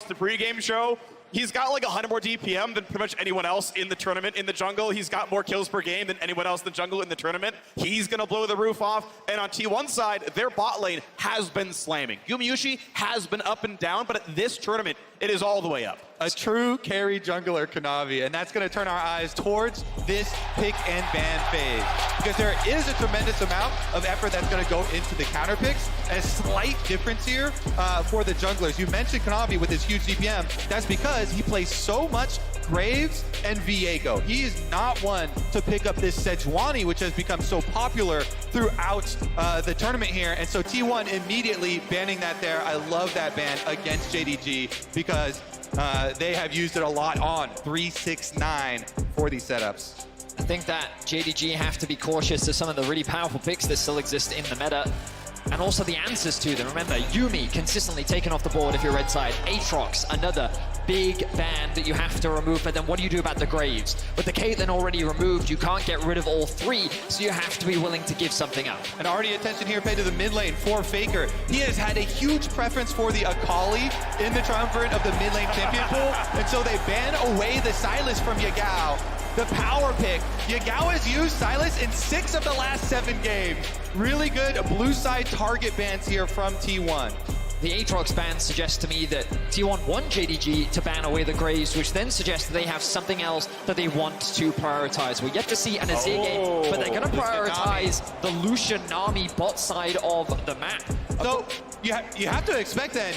watched the pregame show, he's got like 100 more DPM than pretty much anyone else in the tournament in the jungle. He's got more kills per game than anyone else in the jungle in the tournament. He's going to blow the roof off. And on T1 side, their bot lane has been slamming. Gumayusi has been up and down, but at this tournament, it is all the way up. A true carry jungler, Kanavi, and that's going to turn our eyes towards this pick and ban phase. Because there is a tremendous amount of effort that's going to go into the counter picks. A slight difference here for the junglers. You mentioned Kanavi with his huge DPM. That's because he plays so much Graves and Viego. He is not one to pick up this Sejuani, which has become so popular throughout the tournament here. And so T1 immediately banning that there. I love that ban against JDG because they have used it a lot on 369 for these setups. I think that JDG have to be cautious of some of the really powerful picks that still exist in the meta. And also the answers to them. Remember, Yuumi consistently taken off the board if you're red side. Aatrox, another big ban that you have to remove. But then what do you do about the Graves? With the Caitlyn already removed, you can't get rid of all three, so you have to be willing to give something up. And already attention here paid to the mid lane for Faker. He has had a huge preference for the Akali in the triumvirate of the mid lane champion pool. And so they ban away the Sylas from Yagao. The power pick. Yagao has used Sylas in 6 of the last 7 games. Really good blue side target bans here from T1. The Aatrox ban suggests to me that T1 want JDG to ban away the Graves, which then suggests that they have something else that they want to prioritize. We're yet to see an Azir game, but they're going to prioritize the Lucian Nami bot side of the map. So you have to expect then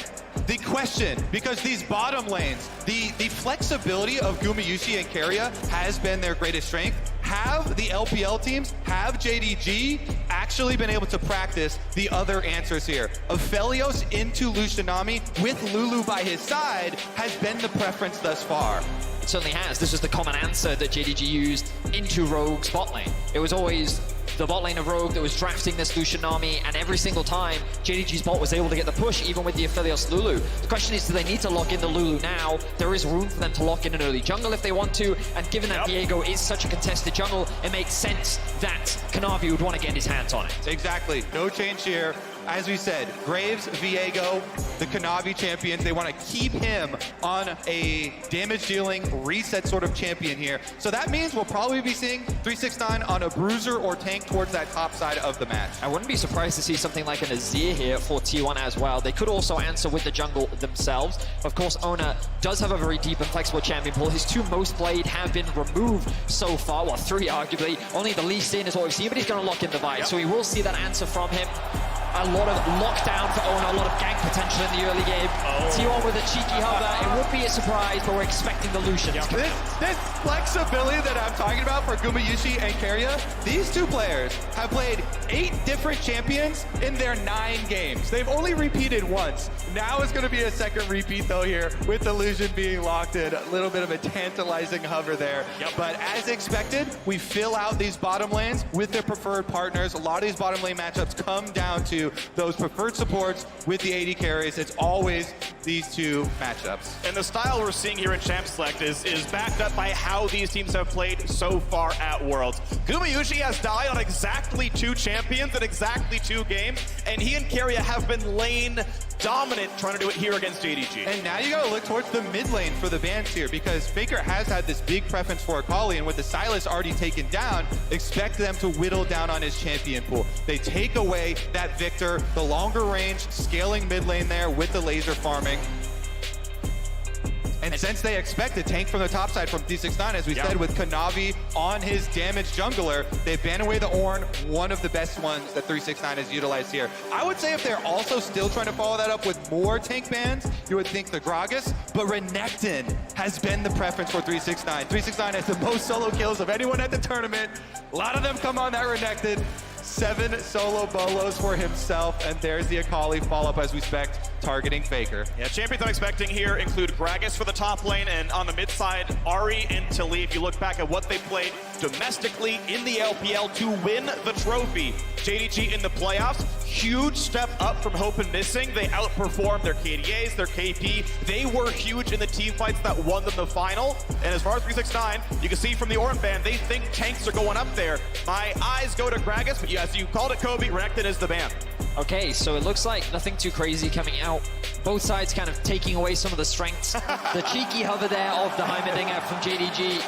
the question, because these bottom lanes, the flexibility of Gumayusi and Keria has been their greatest strength. Have the LPL teams, have JDG actually been able to practice the other answers here? Aphelios into Lucian Nami with Lulu by his side has been the preference thus far. It certainly has. This was the common answer that JDG used into Rogue's bot lane. It was always the bot lane of Rogue that was drafting this Lucian Nami, and every single time JDG's bot was able to get the push, even with the Aphelios Lulu. The question is, do they need to lock in the Lulu now? There is room for them to lock in an early jungle if they want to, and given that Viego is such a contested jungle, it makes sense that Kanavi would want to get his hands on it. Exactly. No change here. As we said, Graves, Viego, the Kanavi champions, they want to keep him on a damage-dealing reset sort of champion here. So that means we'll probably be seeing 369 on a bruiser or tank towards that top side of the match. I wouldn't be surprised to see something like an Azir here for T1 as well. They could also answer with the jungle themselves. Of course, Ona does have a very deep and flexible champion pool. His 2 most played have been removed so far. Well, 3 arguably. Only the least in is what we've seen, but he's going to lock in the Vibe. So we will see that answer from him. A lot of lockdown for Ona, a lot of gank potential in the early game. T1 with a cheeky hover. It would be a surprise, but we're expecting the Lucians. This flexibility that I'm talking about for Gumayusi and Keria, these 2 players have played 8 different champions in their 9 games. They've only repeated once. Now it's going to be a second repeat though here with the Lucian being locked in. A little bit of a tantalizing hover there. But as expected, we fill out these bottom lanes with their preferred partners. A lot of these bottom lane matchups come down to those preferred supports with the AD carries. It's always these 2 matchups. And the style we're seeing here in Champ Select is backed up by how these teams have played so far at Worlds. Gumayusi has died on exactly 2 champions in exactly 2 games, and he and Keria have been lane dominant trying to do it here against JDG. And now you gotta look towards the mid lane for the bans here, because Faker has had this big preference for Akali, and with the Sylas already taken down, expect them to whittle down on his champion pool. They take away that Victor, the longer range, scaling mid lane there with the laser farming. And since they expect a tank from the top side from 369, as we said, with Kanavi on his damaged jungler, they ban away the Ornn, one of the best ones that 369 has utilized here. I would say if they're also still trying to follow that up with more tank bans, you would think the Gragas, but Renekton has been the preference for 369. 369 has the most solo kills of anyone at the tournament. A lot of them come on that Renekton. 7 solo bolos for himself, and there's the Akali follow-up as we expect, targeting Faker. Yeah, champions I'm expecting here include Gragas for the top lane, and on the mid side, Ari and Tali. If you look back at what they played domestically in the LPL to win the trophy, JDG in the playoffs, huge step up from Hope and Missing. They outperformed their KDAs, their KP. They were huge in the team fights that won them the final. And as far as 369, you can see from the Oran ban, they think tanks are going up there. My eyes go to Gragas, but as you called it, Kobe, Renekton is the ban. Okay, so it looks like nothing too crazy coming out. Both sides kind of taking away some of the strengths. The cheeky hover there of the Heimerdinger from JDG.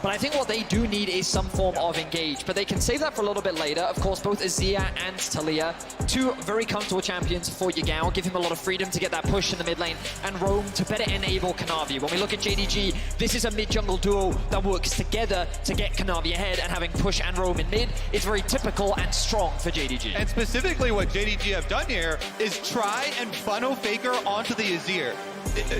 But I think what they do need is some form of engage, but they can save that for a little bit later. Of course, both Azir and Talia, two very comfortable champions for Yagao, give him a lot of freedom to get that push in the mid lane, and Roam to better enable Kanavi. When we look at JDG, this is a mid-jungle duo that works together to get Kanavi ahead, and having push and Roam in mid is very typical and strong for JDG. And specifically what JDG have done here is try and funnel Faker onto the Azir.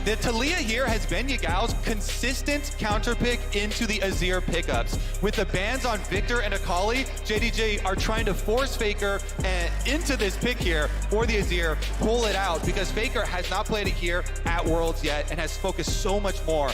The Talia here has been Yagao's consistent counter pick into the Azir pickups. With the bans on Victor and Akali, JDG are trying to force Faker into this pick here for the Azir, pull it out, because Faker has not played it here at Worlds yet and has focused so much more,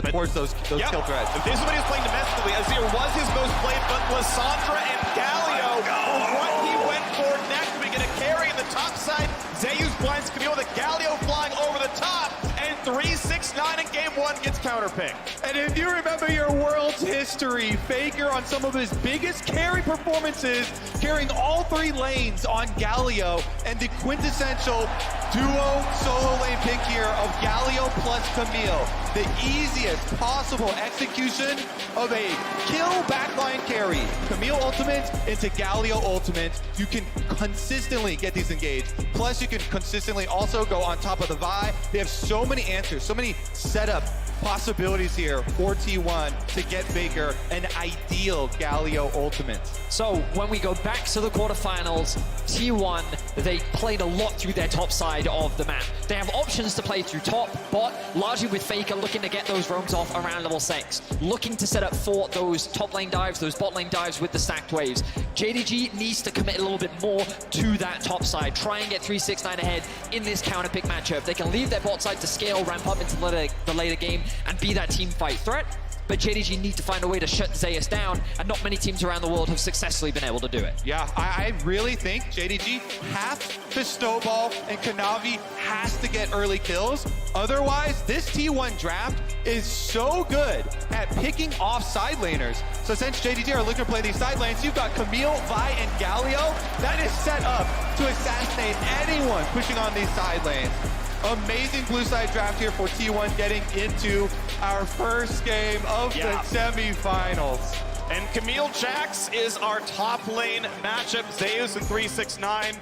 towards those kill threats. This is what he's playing domestically. Azir was his most played, but Lissandra and Galio were what he went for next. We get a carry in the top side. Zeus blinds Camille with a Galio flying over the top, and 369 in game one gets counterpicked. And if you remember your World's history, Faker on some of his biggest carry performances, carrying all three lanes on Galio, and the quintessential duo solo lane pick here of Galio plus Camille. The easiest possible execution of a kill backline carry. Camille ultimate into Galio ultimate. You can consistently get these engaged. Plus you can consistently also go on top of the Vi. They have so many answers, so many setup possibilities here for T1 to get Faker an ideal Galio ultimate. So when we go back to the quarterfinals, T1, they played a lot through their top side of the map. They have options to play through top, bot, largely with Faker looking to get those roams off around level 6, looking to set up for those top lane dives, those bot lane dives with the stacked waves. JDG needs to commit a little bit more to that top side, try and get 369 ahead in this counter pick matchup. They can leave their bot side to scale, ramp up into the later game, and be that team fight threat. But JDG need to find a way to shut Zeus down, and not many teams around the world have successfully been able to do it. Yeah, I really think JDG has to snowball, and Kanavi has to get early kills. Otherwise, this T1 draft is so good at picking off side laners. So since JDG are looking to play these side lanes, you've got Camille, Vi, and Galio. That is set up to assassinate anyone pushing on these side lanes. Amazing blue side draft here for T1, getting into our first game of the semifinals. And Camille Jax is our top lane matchup. Zeus and 369,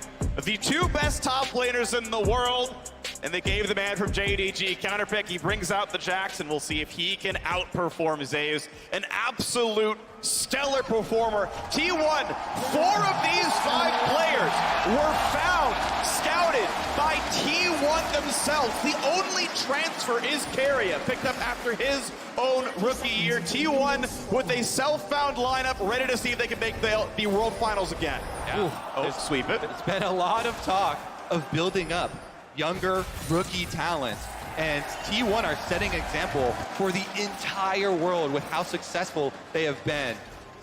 the two best top laners in the world. And they gave the man from JDG counterpick. He brings out the Jax, and we'll see if he can outperform Zeus. An absolute stellar performer. T1, 4 of these 5 players were found, scouted by T1 themselves. The only transfer is Keria, picked up after his own rookie year. T1 with a self-found lineup, ready to see if they can make the World Finals again. Yeah. Oh, sweep it. It's been a lot of talk of building up younger rookie talent, and T1 are setting an example for the entire world with how successful they have been.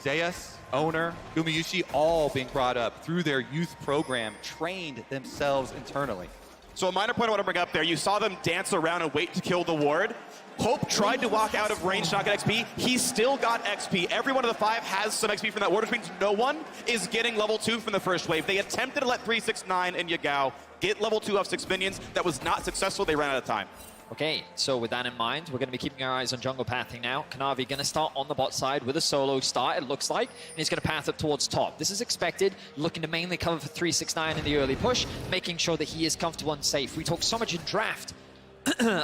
Zeus, Owner, Gumayushi, all being brought up through their youth program, trained themselves internally. So a minor point I want to bring up there, you saw them dance around and wait to kill the ward. Hope tried to walk out of range, not get XP. He still got XP. Every one of the 5 has some XP from that ward, which means no one is getting level 2 from the first wave. They attempted to let 369 and Yagao get level 2 off 6 minions. That was not successful. They ran out of time. Okay, so with that in mind, we're going to be keeping our eyes on jungle pathing now. Kanavi going to start on the bot side with a solo start, it looks like, and he's going to path up towards top. This is expected, looking to mainly cover for 369 in the early push, making sure that he is comfortable and safe. We talk so much in draft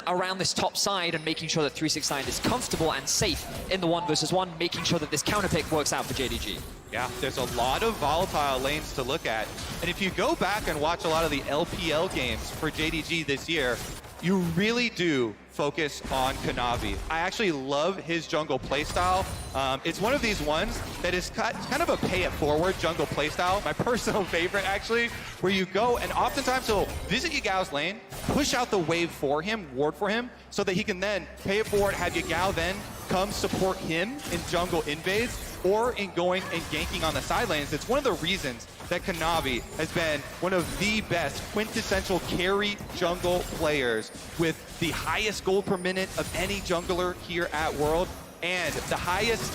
around this top side and making sure that 369 is comfortable and safe in the 1v1, making sure that this counter pick works out for JDG. Yeah, there's a lot of volatile lanes to look at. And if you go back and watch a lot of the LPL games for JDG this year, you really do focus on Kanavi. I actually love his jungle playstyle. It's one of these ones that is kind of a pay-it-forward jungle playstyle. My personal favorite, actually, where you go and oftentimes he'll visit Yagao's lane, push out the wave for him, ward for him, so that he can then pay it forward, have Yagao then come support him in jungle invades or in going and ganking on the side lanes. It's one of the reasons that Kanavi has been one of the best quintessential carry jungle players with the highest gold per minute of any jungler here at World, and the highest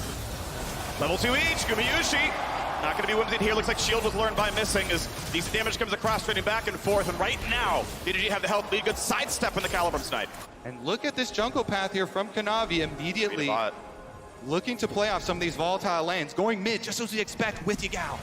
Level 2 each, Gumayushi. Not going to be whimsied here. Looks like shield was learned by missing as decent damage comes across, trading back and forth. And right now, JDG have the health lead. Good sidestep in the Calibrum Snipe. And look at this jungle path here from Kanavi immediately looking to play off some of these volatile lanes. Going mid, just as we expect with Yagao.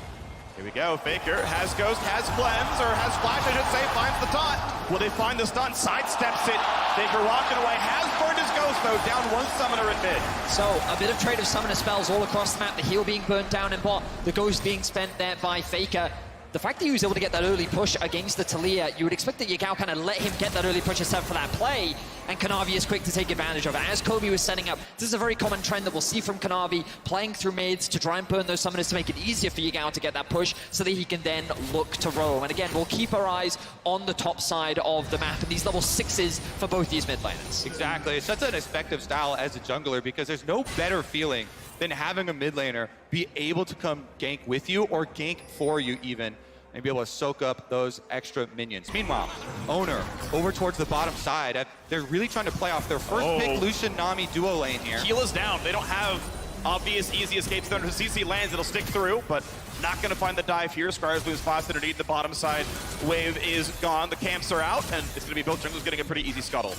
Here we go. Faker has Ghost, has Cleanse, or has Flash, I should say, finds the taunt. Will they find the stun? Sidesteps it. Faker walking away. Has burned his Ghost, though. Down one summoner in mid. So, a bit of trade of summoner spells all across the map. The heal being burnt down in bot. The Ghost being spent there by Faker. The fact that he was able to get that early push against the Taliyah, you would expect that Yagao kind of let him get that early push set for that play, and Kanavi is quick to take advantage of it. As Kobe was setting up, this is a very common trend that we'll see from Kanavi, playing through mids to try and burn those summoners to make it easier for Yagao to get that push so that he can then look to roam. And again, we'll keep our eyes on the top side of the map and these level 6s for both these mid laners. Exactly. It's such an effective style as a jungler because there's no better feeling than having a mid laner be able to come gank with you or gank for you even, and be able to soak up those extra minions. Meanwhile, Owner over towards the bottom side. They're really trying to play off their first pick Lucian Nami duo lane here. Heal is down. They don't have obvious, easy escapes. Then if CC lands, it'll stick through, but not going to find the dive here. Scryers lose spots underneath. The bottom side wave is gone. The camps are out, and it's going to be both junglers getting a pretty easy scuttle.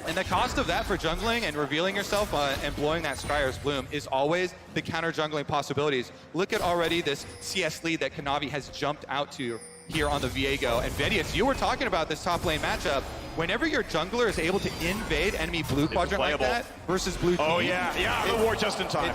And the cost of that for jungling and revealing yourself and blowing that Scryer's Bloom is always the counter jungling possibilities. Look at already this CS lead that Kanavi has jumped out to here on the Viego. And Vedius, you were talking about this top lane matchup. Whenever your jungler is able to invade enemy blue quadrant like that versus blue team. Oh yeah, the ward just in time.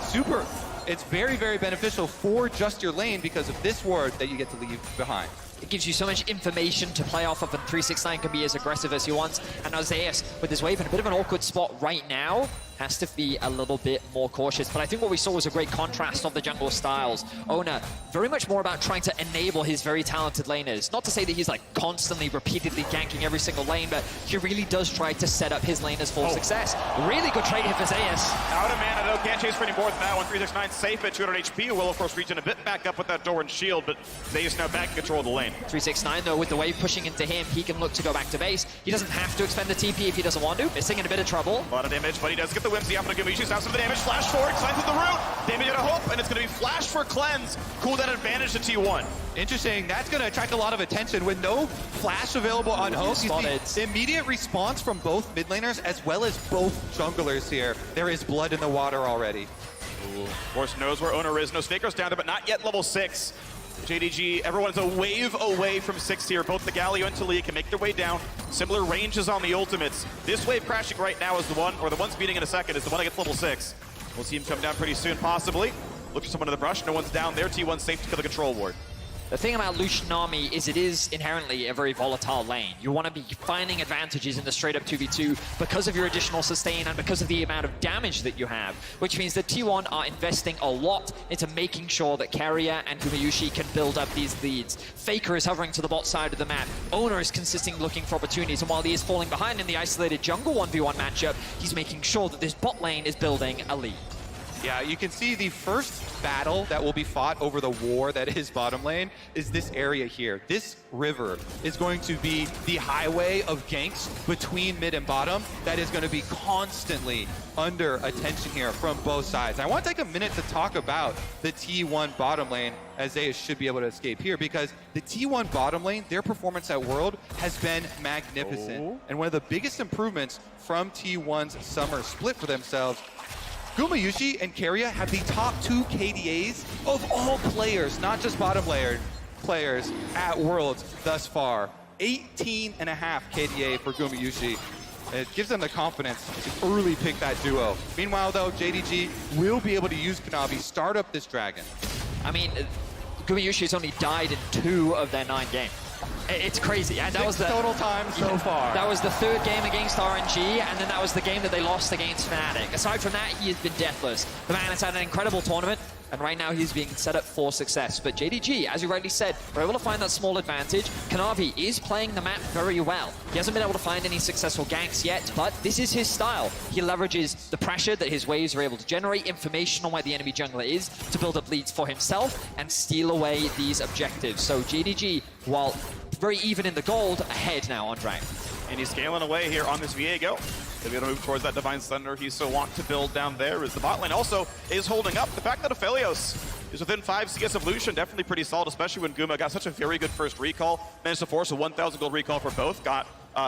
It's very, very beneficial for just your lane because of this ward that you get to leave behind. It gives you so much information to play off of, and 369 can be as aggressive as he wants. And Ozeas, with his wave in a bit of an awkward spot right now, has to be a little bit more cautious. But I think what we saw was a great contrast of the jungle styles. Oner, very much more about trying to enable his very talented laners. Not to say that he's like constantly, repeatedly ganking every single lane, but he really does try to set up his laners for success. Really good trade here for Zeus. Out of mana, though, can't chase for any more than that one. 369 safe at 200 HP. Will, of course, reach in a bit back up with that door and shield, but Zeus now back in control of the lane. 369, though, with the wave pushing into him, he can look to go back to base. He doesn't have to expend the TP if he doesn't want to. Missing in a bit of trouble. A lot of damage, but he does get the whimsy up on Gumayushi. Stops some of the damage. Flash forward, signs with the root. Damage out of hope, and it's going to be flash for Cleanse. Cool that advantage to T1. Interesting. That's going to attract a lot of attention with no flash available on hope. The immediate response from both mid laners as well as both junglers here. There is blood in the water already. Ooh. Of course, knows where Owner is. No Snaker's down there, but not yet level 6. JDG, everyone's a wave away from 6 here. Both the Galio and Taliyah can make their way down. Similar ranges on the ultimates. This wave crashing right now is the one, or the one speeding in a second, is the one that gets level 6. We'll see him come down pretty soon, possibly. Look for someone in the brush. No one's down there. T1 safe to kill the control ward. The thing about Lucian Nami is it is inherently a very volatile lane. You want to be finding advantages in the straight up 2v2 because of your additional sustain and because of the amount of damage that you have, which means that T1 are investing a lot into making sure that Keria and Gumayushi can build up these leads. Faker is hovering to the bot side of the map. Owner is consistently looking for opportunities, and while he is falling behind in the isolated jungle 1v1 matchup, he's making sure that this bot lane is building a lead. Yeah, you can see the first battle that will be fought over the war that is bottom lane is this area here. This river is going to be the highway of ganks between mid and bottom that is going to be constantly under attention here from both sides. I want to take a minute to talk about the T1 bottom lane, as they should be able to escape here, because the T1 bottom lane, their performance at World has been magnificent. And one of the biggest improvements from T1's summer split for themselves, Gumayushi and Keria have the top 2 KDAs of all players, not just bottom layer players at Worlds thus far. 18.5 KDA for Gumayushi. It gives them the confidence to early pick that duo. Meanwhile, though, JDG will be able to use Kanavi, start up this dragon. I mean, Gumayushi has only died in 2 of their 9 games. It's crazy. And that was the total time so far. That was the 3rd game against RNG, and then that was the game that they lost against Fnatic. Aside from that, he has been deathless. The man has had an incredible tournament. and right now he's being set up for success. But JDG, as you rightly said, we're able to find that small advantage. Kanavi is playing the map very well. He hasn't been able to find any successful ganks yet, but this is his style. He leverages the pressure that his waves are able to generate, information on where the enemy jungler is, to build up leads for himself and steal away these objectives. So JDG, while very even in the gold, ahead now on Dragon. And he's scaling away here on this Viego. They're going to move towards that Divine Thunder he's so want to build down there, as the bot lane also is holding up. The fact that Aphelios is within 5 CS of Lucian, definitely pretty solid, especially when Guma got such a very good first recall. Managed to force a 1,000 gold recall for both. Got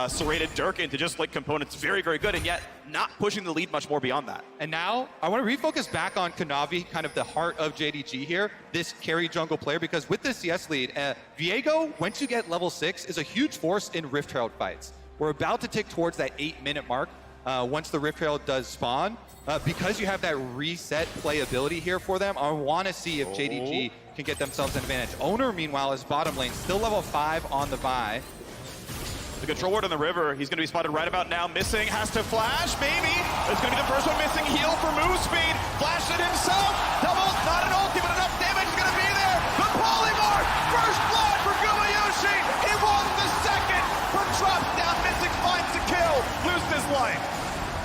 serrated Dirk into just like components very, very good, and yet not pushing the lead much more beyond that. And now I want to refocus back on Kanavi, kind of the heart of JDG here, this carry jungle player, because with this CS lead, Viego, once you get level 6, is a huge force in Rift Herald fights. We're about to tick towards that 8-minute mark once the Rift Herald does spawn. Because you have that reset playability here for them, I want to see if JDG can get themselves an advantage. Owner, meanwhile, is bottom lane, still level 5 on the Vi. The control ward in the river, he's going to be spotted right about now. Missing, has to flash, maybe. It's going to be the first one missing. Heal for move speed. Flashed it himself. Double, not an ulti, but enough damage is going to be there. The polymorph, first blood for Gumayushi. He wants the second, but drops down. Missing finds the kill, loses his life.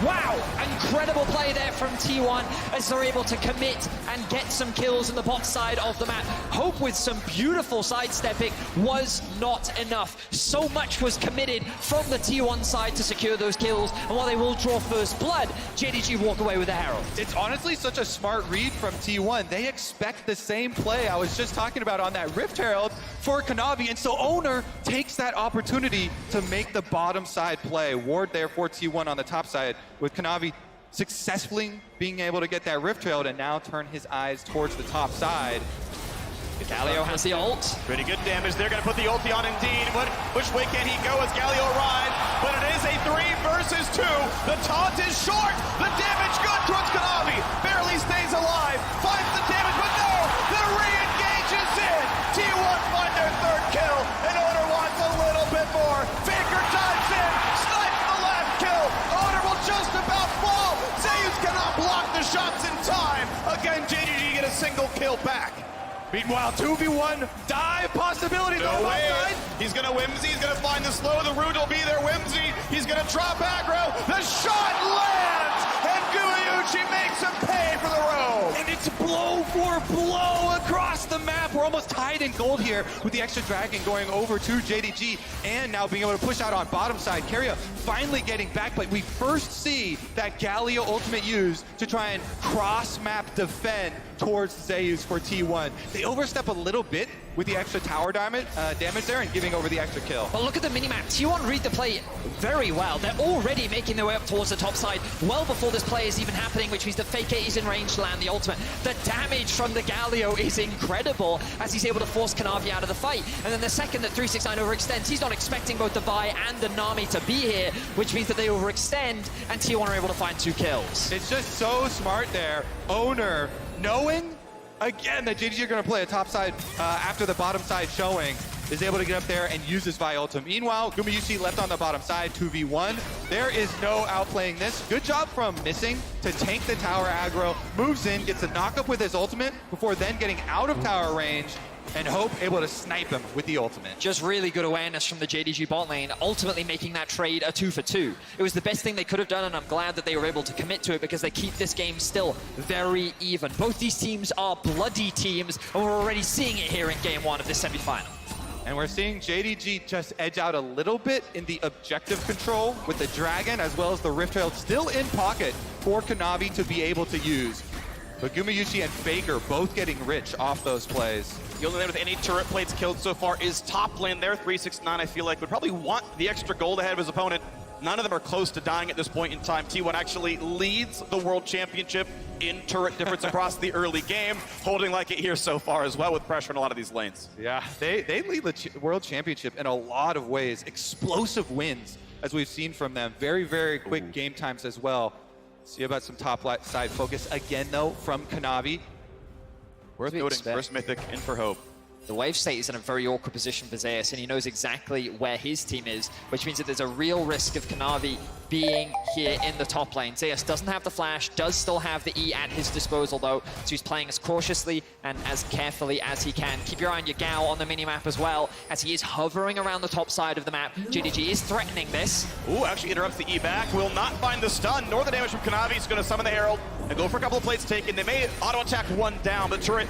Wow, incredible play there from T1 as they're able to commit and get some kills in the bot side of the map. Hope with some beautiful sidestepping was not enough. So much was committed from the T1 side to secure those kills, and while they will draw first blood, JDG walk away with the Herald. It's honestly such a smart read from T1. They expect the same play I was just talking about on that Rift Herald for Kanavi, and so Owner takes that opportunity to make the bottom side play. Ward there for T1 on the top side, with Kanavi successfully being able to get that Rift Herald and now turn his eyes towards the top side. Galio has the ult. Pretty good damage. They're going to put the ulti on Indeed. Which way can he go as Galio arrives? But it is a 3 versus 2. The taunt is short. The damage good towards Kanavi. Barely stays alive. Finds the damage, but no! The re-engage is in. T1 find their 3rd kill. And Owner wants a little bit more. Faker dives in. Snipes the last kill. Owner will just about fall. Zeus cannot block the shots in time. Again, JDG get a single kill back. Meanwhile, 2v1 dive possibility. No way. He's going to Whimsy. He's going to find the slow. The root will be there. Whimsy. He's going to drop aggro. The shot lands. And Gumayushi makes him pay for the roam. And it's blow for blow across the map. We're almost tied in gold here with the extra dragon going over to JDG and now being able to push out on bottom side. Keria finally getting back, but we first see that Galio ultimate used to try and cross-map defend towards Zeus for T1. They overstep a little bit with the extra tower damage there and giving over the extra kill. But look at the minimap. T1 read the play very well. They're already making their way up towards the top side well before this play is even happening, which means the Faker is in range to land the ultimate. The damage from the Galio is incredible as he's able to force Kanavi out of the fight. And then the second that 369 overextends, he's not expecting both the Vi and the Nami to be here, which means that they overextend and T1 are able to find 2 kills. It's just so smart there. Owner, knowing again that JDG are going to play a top side after the bottom side showing, is able to get up there and use his Vi ultim. Meanwhile, Gumayushi left on the bottom side, 2v1. There is no outplaying this. Good job from Missing to tank the tower aggro, moves in, gets a knockup with his ultimate before then getting out of tower range, and Hope able to snipe him with the ultimate. Just really good awareness from the JDG bot lane, ultimately making that trade a 2 for 2. It was the best thing they could have done, and I'm glad that they were able to commit to it because they keep this game still very even. Both these teams are bloody teams, and we're already seeing it here in Game 1 of this semifinal. And we're seeing JDG just edge out a little bit in the objective control with the Dragon as well as the Rift Herald still in pocket for Kanavi to be able to use. But Gumayushi and Faker both getting rich off those plays. The only lane with any turret plates killed so far is top lane there. 369, I feel like, would probably want the extra gold ahead of his opponent. None of them are close to dying at this point in time. T1 actually leads the World Championship in turret difference across the early game, holding like it here so far as well with pressure in a lot of these lanes. Yeah, they lead the World Championship in a lot of ways. Explosive wins, as we've seen from them. Very, very quick game times as well. See about some top side focus again, though, from Kanavi. Worth noting, first Mythic in for Hope. The wave state is in a very awkward position for Zeus, and he knows exactly where his team is, which means that there's a real risk of Kanavi being here in the top lane. Zeus doesn't have the flash, does still have the E at his disposal though, so he's playing as cautiously and as carefully as he can. Keep your eye on your Gao on the minimap as well, as he is hovering around the top side of the map. JDG is threatening this. Ooh, actually interrupts the E back. Will not find the stun nor the damage from Kanavi. He's going to summon the Herald and go for a couple of plates taken. They may auto-attack one down, but turret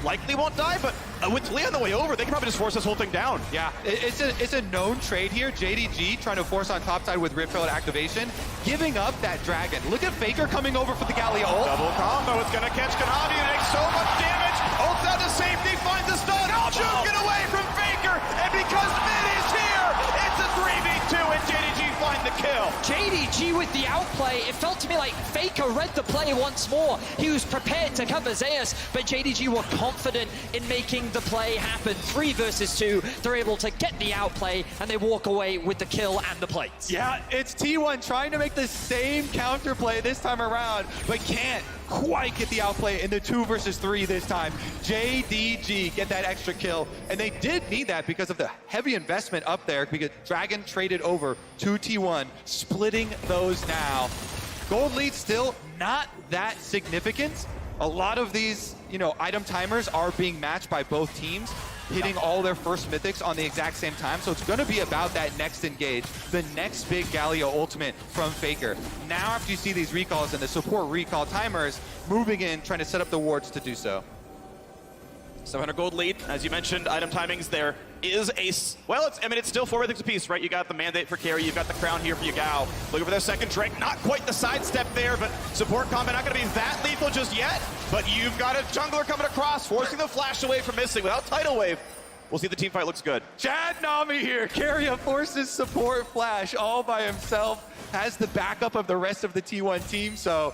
likely won't die, but with Lee on the way over, they can probably just force this whole thing down. Yeah, it's a known trade here. JDG trying to force on top side with Rift Herald activation, giving up that dragon. Look at Faker coming over for the Galio ult. Double combo, it's gonna catch Kanavi and make so much damage. Ults out to safety, finds the stun. Juke it away from Faker, and because Mid is here, it's a 3v2 and JDG find the kill. JDG with the outplay. It felt to me like Faker read the play once more. He was prepared to cover Zeus, but JDG were confident in making the play happen. 3 versus 2. They're able to get the outplay, and they walk away with the kill and the plates. Yeah, it's T1 trying to make the same counterplay this time around, but can't quite get the outplay in the 2 versus 3 this time. JDG get that extra kill, and they did need that because of the heavy investment up there, because Dragon traded over to T1, splitting those now. Gold lead still not that significant. A lot of these, item timers are being matched by both teams, hitting all their first mythics on the exact same time. So it's going to be about that next engage, the next big Galio ultimate from Faker. Now after you see these recalls and the support recall timers moving in, trying to set up the wards to do so. 700 gold lead, as you mentioned, item timings there is it's still 4 mythics apiece, right? You got the mandate for carry, you've got the crown here for Yagao. Looking for their second Drake, not quite the sidestep there, but support combat not gonna be that lethal just yet. But you've got a jungler coming across, forcing the flash away from missing without tidal wave. We'll see if the team fight looks good. Chad Nami here, Carrier forces support flash all by himself, has the backup of the rest of the T1 team, so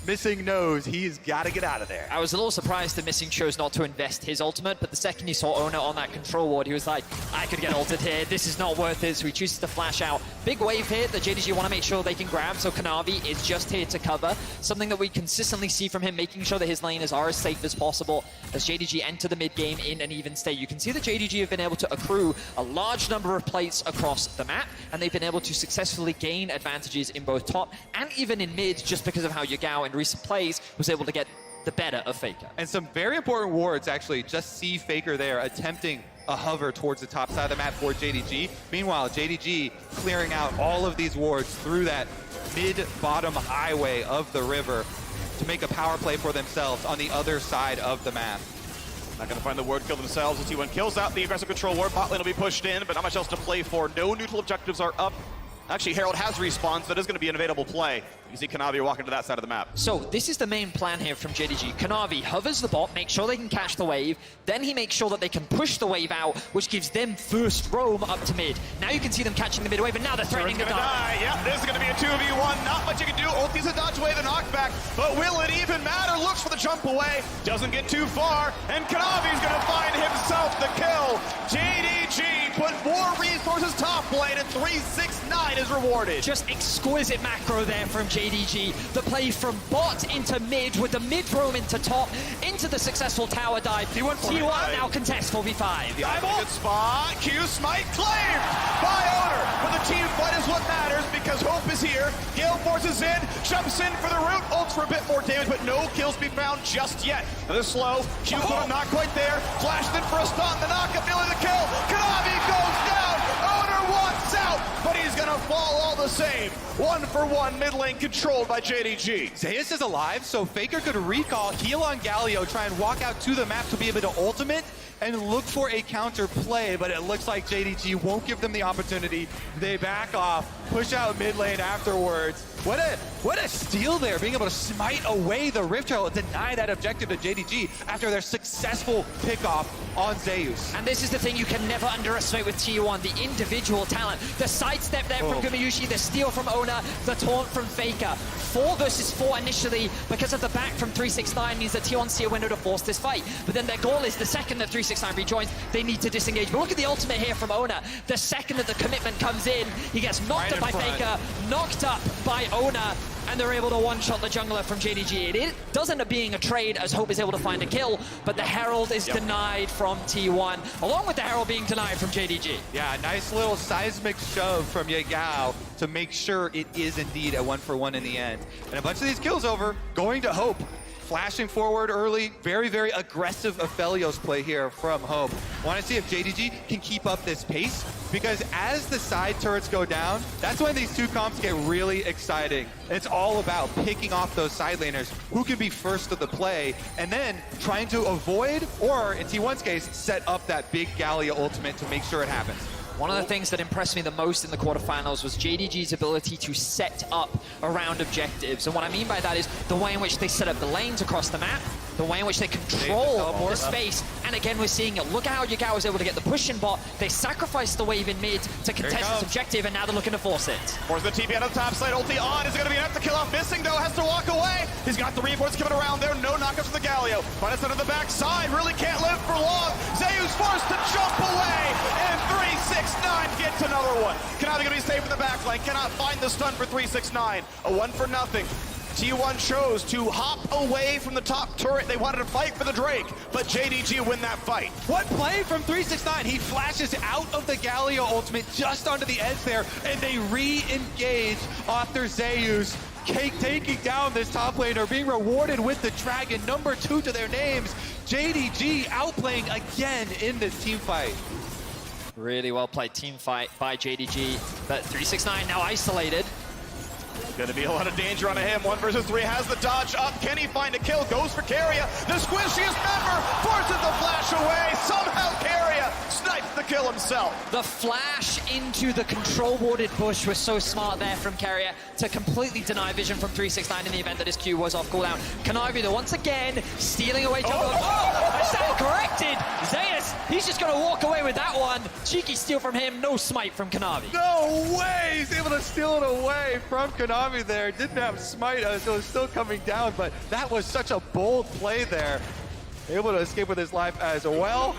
Missing knows he's got to get out of there. I was a little surprised that Missing chose not to invest his ultimate, but the second he saw Ona on that control ward, he was like, I could get ulted here. This is not worth it, so he chooses to flash out. Big wave here that JDG want to make sure they can grab, so Kanavi is just here to cover. Something that we consistently see from him, making sure that his laners are as safe as possible as JDG enter the mid game in an even state. You can see that JDG have been able to accrue a large number of plates across the map, and they've been able to successfully gain advantages in both top and even in mid, just because of how Yagao in recent plays was able to get the better of Faker. And some very important wards, actually. Just see Faker there attempting a hover towards the top side of the map for JDG. Meanwhile, JDG clearing out all of these wards through that mid-bottom highway of the river to make a power play for themselves on the other side of the map. Not going to find the ward kill themselves. The T1 kills out the aggressive control ward. Bot lane will be pushed in, but not much else to play for. No neutral objectives are up. Actually, Herald has respawns, so that is going to be an available play. You see Kanavi walking to that side of the map. So this is the main plan here from JDG. Kanavi hovers the bot, makes sure they can catch the wave, then he makes sure that they can push the wave out, which gives them first roam up to mid. Now you can see them catching the mid wave, and now they're threatening to die. Yeah, this is going to be a 2v1. Not much you can do. Ulti's a dodge away the knockback, but will it even matter? Looks for the jump away, doesn't get too far, and Kanavi's going to find himself the kill. JDG put more resources top lane, and 369 is rewarded. Just exquisite macro there from JDG. The play from bot into mid, with the mid roam into top, into the successful tower dive. T1 now contests 4v5. Yeah, good spot. Q smite claimed by Owner. But the team fight is what matters, because Hope is here. Gale forces in, jumps in for the root, ults for a bit more damage, but no kills be found just yet. Another slow. Q not quite there. Flashed in for a stun. The knockup, nearly the kill. Kanavi goes down. Owner wants out, but he's gonna fall all the same. 1-for-1 mid lane controlled by JDG. Zeus is alive, so Faker could recall, heal on Galio, try and walk out to the map to be able to ultimate and look for a counter play, but it looks like JDG won't give them the opportunity. They back off, push out mid lane afterwards. What a steal there, being able to smite away the Rift Herald, deny that objective to JDG after their successful pickoff on Zeus. And this is the thing you can never underestimate with T1, the individual talent. The sidestep there from Gumayushi, the steal from Ona, the taunt from Faker. 4 versus 4 initially, because of the back from 369 means that T1 see a window to force this fight. But then their goal is the second that 369 369 rejoins, they need to disengage. But look at the ultimate here from Ona. The second that the commitment comes in, he gets knocked up by Faker, knocked up by Ona, and they're able to one-shot the jungler from JDG. It does end up being a trade as Hope is able to find a kill, but the Herald is denied from T1, along with the Herald being denied from JDG. Yeah, nice little seismic shove from Yagao to make sure it is indeed a 1-for-1 in the end. And a bunch of these kills over, going to Hope. Flashing forward early, very, very aggressive Aphelios play here from Hope. Want to see if JDG can keep up this pace, because as the side turrets go down, that's when these two comps get really exciting. It's all about picking off those side laners, who can be first to the play, and then trying to avoid, or in T1's case, set up that big Gallia ultimate to make sure it happens. One of the things that impressed me the most in the quarterfinals was JDG's ability to set up around objectives. And what I mean by that is the way in which they set up the lanes across the map, the way in which they control the space. And again, we're seeing it. Look at how Yagao was able to get the push in bot. They sacrificed the wave in mid to contest this objective, and now they're looking to force it. Force the TP out of the top side, ulti on. Is it going to be enough to kill off Missing, though? Has to walk away. He's got the reinforcements coming around there. No knockups from the Galio. But on the back side, really can't live for long. Zayu's forced to jump away, and 369 gets another one. Kanavi going to be safe in the back line. Cannot find the stun for 369. A 1-for-0. T1 chose to hop away from the top turret. They wanted to fight for the Drake, but JDG win that fight. What play from 369? He flashes out of the Galio ultimate just onto the edge there, and they re-engage after Zeus taking down this top laner, being rewarded with the Dragon, number 2 to their names. JDG outplaying again in this team fight. Really well played team fight by JDG, but 369 now isolated. Gonna be a lot of danger on him. 1 versus 3 has the dodge up. Can he find a kill? Goes for Carrier. The squishiest member forces the flash away. Somehow Carrier snipes the kill himself. The flash into the control warded bush was so smart there from Carrier to completely deny vision from 369 in the event that his Q was off cooldown. Kanavi, though, once again, stealing away jungle. I stand corrected. Zeus, he's just gonna walk away with that one. Cheeky steal from him, no smite from Kanavi. No way! He's able to steal it away from Kanavi there. Didn't have smite, so it was still coming down, but that was such a bold play there. Able to escape with his life as well.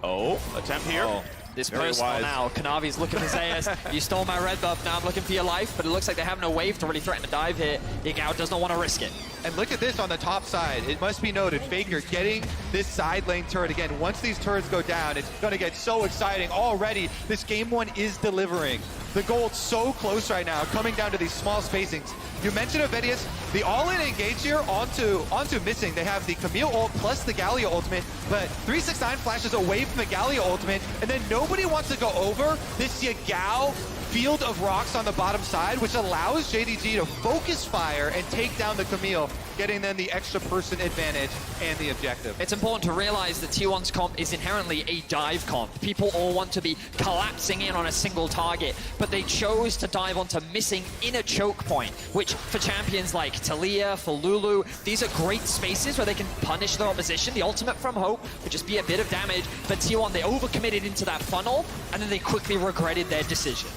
Oh, attempt here. This Very personal wise. now. Kanavi's looking for Zeus. You stole my red buff, now I'm looking for your life, but it looks like they have no wave to really threaten to dive here. Yagao does not want to risk it. And look at this on the top side. It must be noted, Faker getting this side lane turret again. Once these turrets go down, it's going to get so exciting. Already, this game one is delivering. The gold's so close right now, coming down to these small spacings. You mentioned Aphelios, the all-in engage here onto Missing. They have the Camille ult plus the Gallia ultimate, but 369 flashes away from the Gallia ultimate, and then nobody wants to go over this Yagao field of rocks on the bottom side, which allows JDG to focus fire and take down the Camille, getting them the extra person advantage and the objective. It's important to realize that T1's comp is inherently a dive comp. People all want to be collapsing in on a single target, but they chose to dive onto Missing in a choke point, which for champions like Talia, for Lulu, these are great spaces where they can punish their opposition. The ultimate from Hope would just be a bit of damage, but T1, they overcommitted into that funnel, and then they quickly regretted their decision.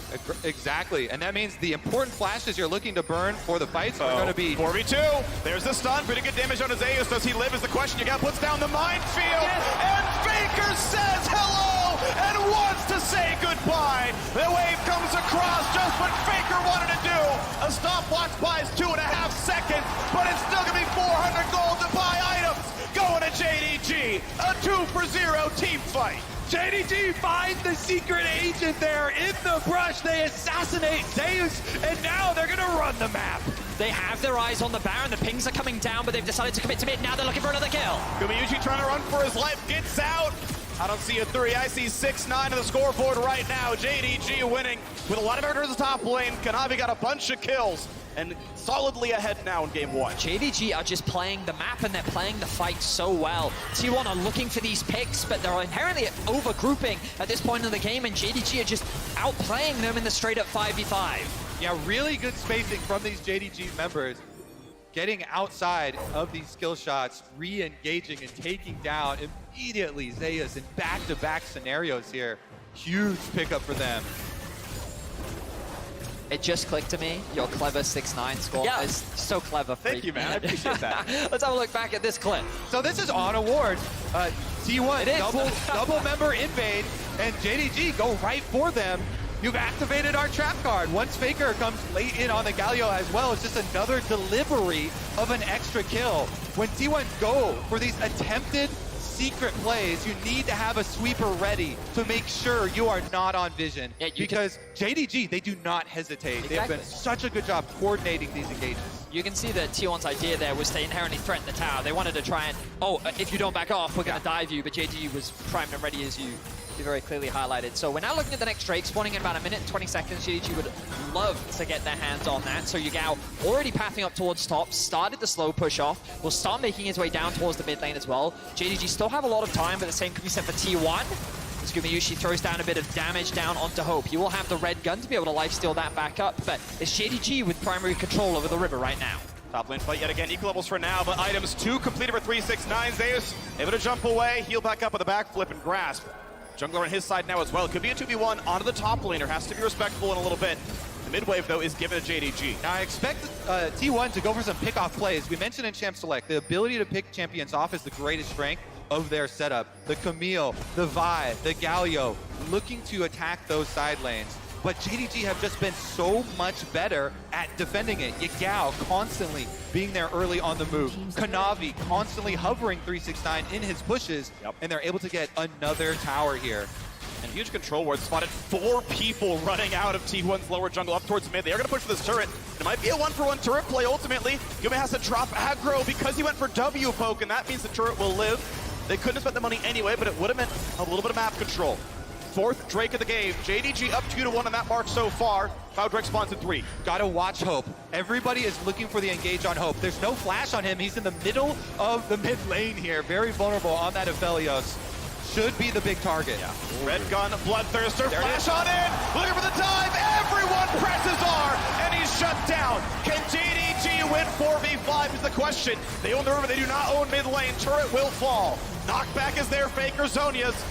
Exactly, and that means the important flashes you're looking to burn for the fights are going to be 4v2. There's the stun. Pretty good damage on Zeus. Does he live is the question. Yagao puts down the minefield, and Faker says hello and wants to say goodbye. The wave comes across, just what Faker wanted to do. A stopwatch buys 2.5 seconds, but it's still going to be 400 gold to buy items. Going to JDG. A 2-for-0 team fight. JDG finds the secret agent there in the brush. They assassinate Zeus, and now they're going to run the map. They have their eyes on the Baron. The pings are coming down, but they've decided to commit to mid. Now they're looking for another kill. Gumayuchi trying to run for his life, gets out. I don't see a 3. I see 6-9 on the scoreboard right now. JDG winning with a lot of effort in the top lane. Kanavi got a bunch of kills and solidly ahead now in game 1. JDG are just playing the map and they're playing the fight so well. T1 are looking for these picks, but they're inherently over-grouping at this point in the game, and JDG are just outplaying them in the straight-up 5v5. Yeah, really good spacing from these JDG members. Getting outside of these skill shots, re-engaging and taking down immediately Zeus in back-to-back scenarios here. Huge pickup for them. It just clicked to me, your clever 6-9 score is so clever. Thank you, man. I appreciate that. Let's have a look back at this clip. So this is on award. T1 It is. double member invade, and JDG go right for them. You've activated our trap card. Once Faker comes late in on the Galio as well, it's just another delivery of an extra kill. When T1 go for these attempted secret plays, you need to have a sweeper ready to make sure you are not on vision. Yeah, because JDG, they do not hesitate. Exactly. They've been such a good job coordinating these engagements. You can see that T1's idea there was to inherently threaten the tower. They wanted to try and, if you don't back off, we're going to dive you, but JDG was primed and ready as you very clearly highlighted. So we're now looking at the next Drake, spawning in about a minute and 20 seconds. JDG would love to get their hands on that. So Yagao already pathing up towards top, started the slow push off, will start making his way down towards the mid lane as well. JDG still have a lot of time, but the same could be said for T1. As Gumayushi throws down a bit of damage down onto Hope. He will have the red gun to be able to lifesteal that back up, but it's JDG with primary control over the river right now. Top lane fight yet again, equal levels for now, but items 2 completed for 369. Zeus able to jump away, heal back up with a backflip and grasp. Jungler on his side now as well. It could be a 2v1 onto the top laner. Has to be respectful in a little bit. The mid wave, though, is given to JDG. Now, I expect T1 to go for some pick-off plays. We mentioned in Champ Select, the ability to pick champions off is the greatest strength of their setup. The Camille, the Vi, the Galio, looking to attack those side lanes. But JDG have just been so much better at defending it. Yagao constantly being there early on the move. Kanavi constantly hovering 369 in his pushes, and they're able to get another tower here. And huge control ward spotted 4 people running out of T1's lower jungle up towards mid. They are going to push for this turret. It might be a 1-for-1 turret play ultimately. Yume has to drop aggro because he went for W poke, and that means the turret will live. They couldn't have spent the money anyway, but it would have meant a little bit of map control. 4th Drake of the game. JDG up 2-1 on that mark so far. Cloud Drake spawns in 3. Gotta watch Hope. Everybody is looking for the engage on Hope. There's no flash on him. He's in the middle of the mid lane here. Very vulnerable on that Aphelios. Should be the big target. Yeah. Red gun, Bloodthirster, flash on in. Looking for the dive. Everyone presses R, and he's shut down. Can JDG win 4v5 is the question. They own the river. They do not own mid lane. Turret will fall. Knockback is there. Faker Zonia's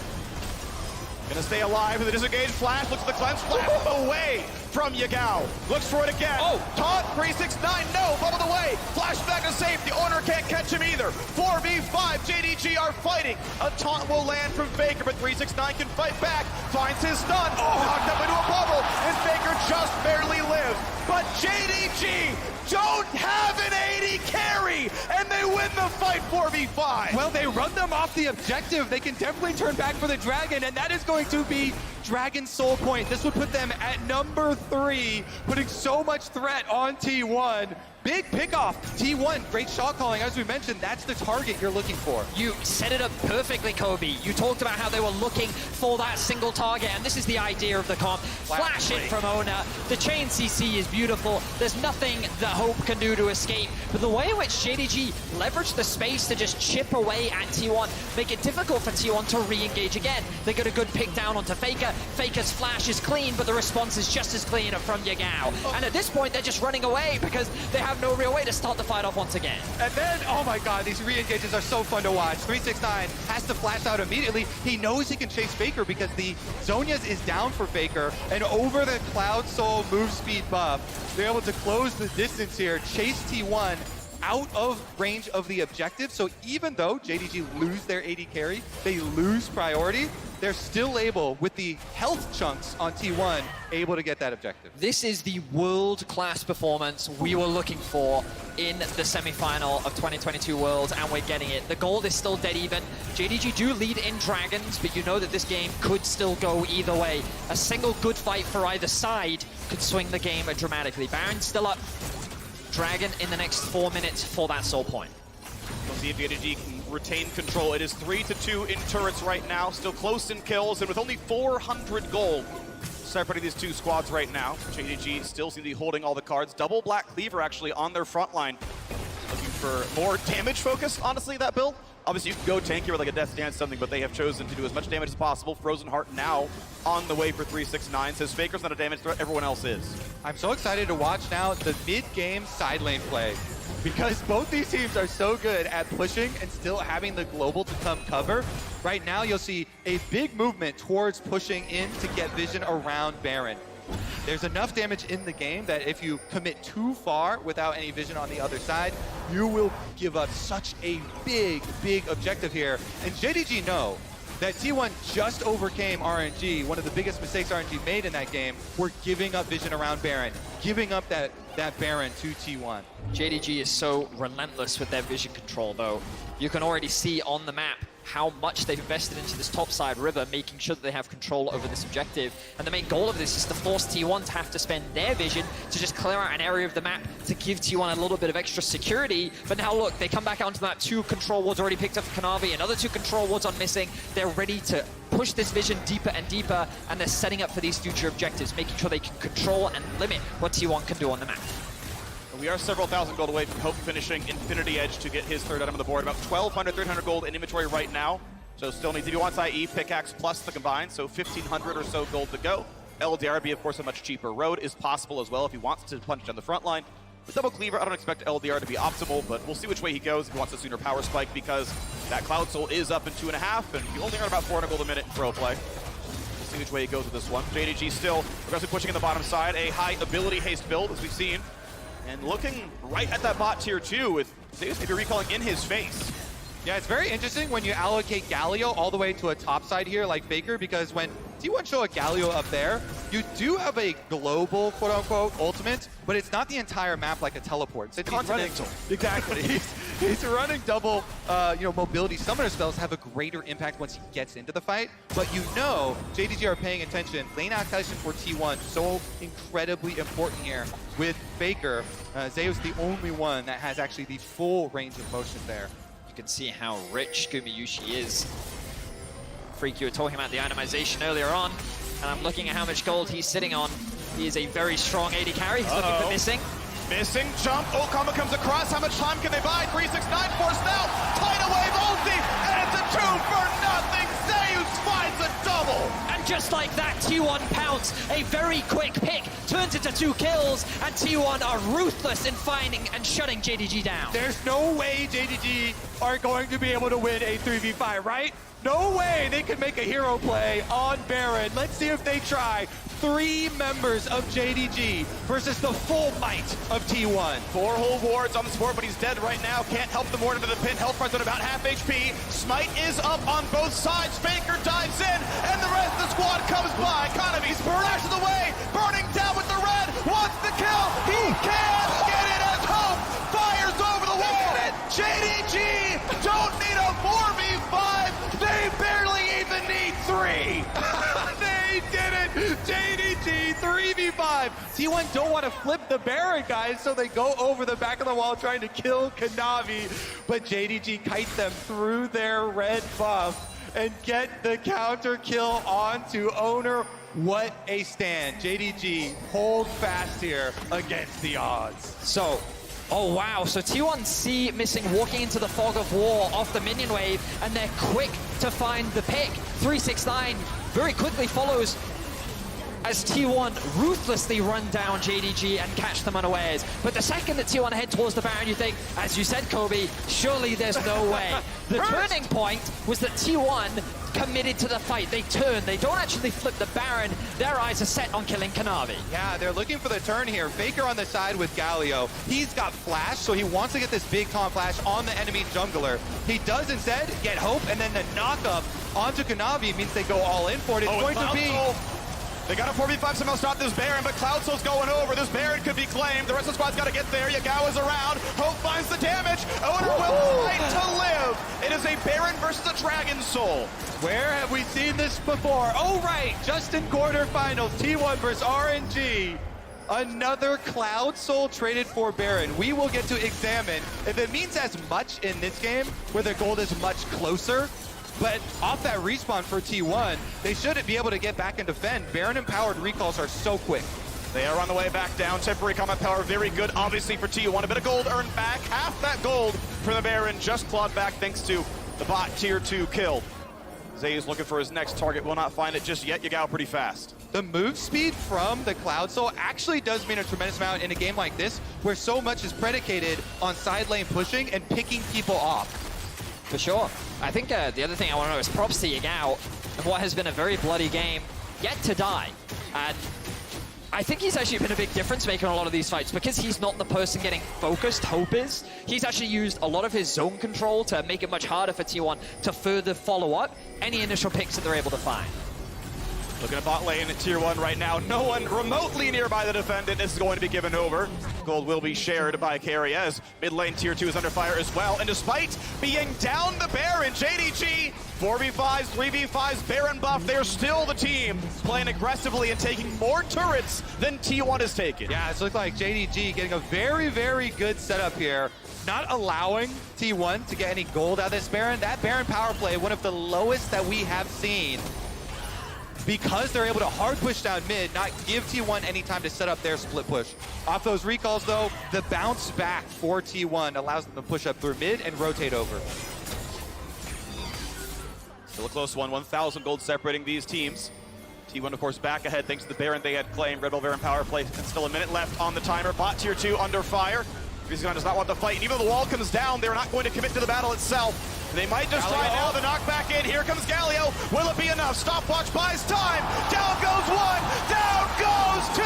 gonna stay alive with the disengaged flash. Looks at the cleanse flash away from Yagao. Looks for it again. Taunt 369. No, bubbled away. Flash back to safety. Owner can't catch him either. 4v5. JDG are fighting. A taunt will land from Faker, but 369 can fight back. Finds his stun. Knocked up into a bubble. And Faker just barely lives. But JDG don't have an 80 carry, and they win the fight 4v5. Well, they run them off the objective. They can definitely turn back for the Dragon, and that is going to be Dragon Soul Point. This would put them at number 3, putting so much threat on T1. Big pickoff. T1, great shot calling. As we mentioned, that's the target you're looking for. You set it up perfectly, Kobe. You talked about how they were looking for that single target, and this is the idea of the comp. Flash in from Ona. The chain CC is beautiful. There's nothing that Hope can do to escape. But the way in which JDG leveraged the space to just chip away at T1, make it difficult for T1 to re-engage again. They get a good pick down onto Faker. Faker's flash is clean, but the response is just as clean from Yagao. And at this point, they're just running away because they have no real way to start the fight off once again. And then, oh my god, these re-engages are so fun to watch. 369 has to flash out immediately. He knows he can chase Faker because the Zonia's is down for Faker, and over the Cloud Soul move speed buff, they're able to close the distance here, chase T1 out of range of the objective. So even though JDG lose their 80 carry, they lose priority, they're still able, with the health chunks on T1, able to get that objective. This is the world-class performance we were looking for in the semi-final of 2022 Worlds, and we're getting it. The gold is still dead even. JDG do lead in Dragons, but you know that this game could still go either way. A single good fight for either side could swing the game dramatically. Baron's still up. Dragon in the next 4 minutes for that soul point. We'll see if JDG can retain control. It is 3-2 in turrets right now, still close in kills, and with only 400 gold separating these two squads right now. JDG still seem to be holding all the cards. Double Black Cleaver actually on their front line. Looking for more damage focus, honestly, that build. Obviously, you can go tanky with like a Death Dance something, but they have chosen to do as much damage as possible. Frozen Heart now on the way for 369. Says Faker's not a damage threat, everyone else is. I'm so excited to watch now the mid-game side lane play, because both these teams are so good at pushing and still having the global to come cover. Right now, you'll see a big movement towards pushing in to get vision around Baron. there's enough damage in the game that if you commit too far without any vision on the other side, you will give up such a big objective here. And JDG know that T1 just overcame RNG. One of the biggest mistakes RNG made in that game were giving up vision around Baron, giving up that Baron to T1. JDG is so relentless with their vision control, though. You can already see on the map how much they've invested into this topside river, making sure that they have control over this objective. And the main goal of this is to force T1 to have to spend their vision to just clear out an area of the map to give T1 a little bit of extra security. But now look, they come back onto the map, 2 control wards already picked up for Kanavi, another 2 control wards on missing. They're ready to push this vision deeper and deeper, and they're setting up for these future objectives, making sure they can control and limit what T1 can do on the map. We are several thousand gold away from Hope finishing Infinity Edge to get his third item on the board. About 1,200, 1,300 gold in inventory right now. So still needs, if he wants IE, pickaxe plus the combined, so 1,500 or so gold to go. LDR be, of course, a much cheaper road is possible as well if he wants to punch down the front line. The double cleaver, I don't expect LDR to be optimal, but we'll see which way he goes if he wants a sooner power spike, because that Cloud Soul is up in 2.5, and you only earn about 400 gold a minute in pro play. We'll see which way he goes with this one. JDG still aggressively pushing in the bottom side, a high ability haste build, as we've seen. And looking right at that bot tier 2 with Zeus maybe recalling in his face. Yeah, it's very interesting when you allocate Galio all the way to a top side here like Faker, because when T1 show a Galio up there, you do have a global, quote-unquote, ultimate, but it's not the entire map like a teleport. It's continental. Exactly. He's running double, mobility. Summoner spells have a greater impact once he gets into the fight, but you know JDG are paying attention. Lane allocation for T1, so incredibly important here. With Faker, Zeus the only one that has actually the full range of motion there. You can see how rich Gumayushi is. Freak, you were talking about the itemization earlier on, and I'm looking at how much gold he's sitting on. He is a very strong AD carry. He's looking for missing. Missing jump. Oh, combo comes across. How much time can they buy? 369 force now. Tidal wave ulti, and it's a 2 for nothing. Zeus finds a double. And just like that, T1 pounce. A very quick pick turns into 2 kills, and T1 are ruthless in finding and shutting JDG down. There's no way JDG are going to be able to win a 3v5, right? No way they could make a hero play on Baron. Let's see if they try. 3 members of JDG versus the full might of T1. 4 whole wards on the support, but he's dead right now. Can't help the ward into the pin. Health runs at about half HP. Smite is up on both sides. Faker dives in, and the rest of the squad comes by. Economy splashes away, burning down with the red. Wants the kill. He can't get it as Hope fires over the wall. JDG don't need a 4v5. They barely even need 3. They did it! JDG 3v5. T1 don't want to flip the Baron, guys, so they go over the back of the wall trying to kill Kanavi, but JDG kites them through their red buff and get the counter kill onto Owner. What a stand. JDG hold fast here against the odds. So, oh wow, so T1C missing, walking into the fog of war off the minion wave, and they're quick to find the pick. 369 very quickly follows as T1 ruthlessly run down JDG and catch them unawares. But the second that T1 head towards the Baron, you think, as you said, Kobe, surely there's no way. The turning point was that T1 committed to the fight. They turn. They don't actually flip the Baron. Their eyes are set on killing Kanavi. Yeah, they're looking for the turn here. Faker on the side with Galio. He's got flash, so he wants to get this big taunt flash on the enemy jungler. He does instead get Hope, and then the knock-up onto Kanavi means they go all in for it. It's going to be... They got a 4v5 somehow stop this Baron, but Cloud Soul's going over. This Baron could be claimed. The rest of the squad's got to get there. Yagawa's around. Hope finds the damage. Owner will fight to live. It is a Baron versus a Dragon Soul. Where have we seen this before? Oh, right. Just in quarterfinals, T1 versus RNG. Another Cloud Soul traded for Baron. We will get to examine if it means as much in this game where the gold is much closer. But off that respawn for T1, they shouldn't be able to get back and defend. Baron-empowered recalls are so quick. They are on the way back down. Temporary combat power, very good, obviously, for T1. A bit of gold earned back. Half that gold for the Baron, just clawed back thanks to the bot tier 2 kill. Zay is looking for his next target, will not find it just yet. Yagao pretty fast. The move speed from the Cloud Soul actually does mean a tremendous amount in a game like this, where so much is predicated on side lane pushing and picking people off. For sure. I think the other thing I want to know is props to Yagao in what has been a very bloody game, yet to die. And I think he's actually been a big difference maker in a lot of these fights because he's not the person getting focused, Hope is. He's actually used a lot of his zone control to make it much harder for T1 to further follow up any initial picks that they're able to find. Looking at bot lane at tier 1 right now. No one remotely nearby the defendant is going to be given over. Gold will be shared by Carry as mid lane tier 2 is under fire as well. And despite being down the Baron, JDG, 4v5s, 3v5s, Baron buff, they're still the team playing aggressively and taking more turrets than T1 has taken. Yeah, it's looked like JDG getting a very, very good setup here. Not allowing T1 to get any gold out of this Baron. That Baron power play, one of the lowest that we have seen. Because they're able to hard push down mid, not give T1 any time to set up their split push. Off those recalls though, the bounce back for T1 allows them to push up through mid and rotate over. Still a close one, 1,000 gold separating these teams. T1 of course back ahead thanks to the Baron they had claimed. Red Bull Baron power play, and still a minute left on the timer. Bot tier 2 under fire. Vizion does not want the fight, and even though the wall comes down, they're not going to commit to the battle itself. They might just try now the knockback in. Here comes Galio. Will it be enough? Stopwatch buys time. Down goes one. Down goes two.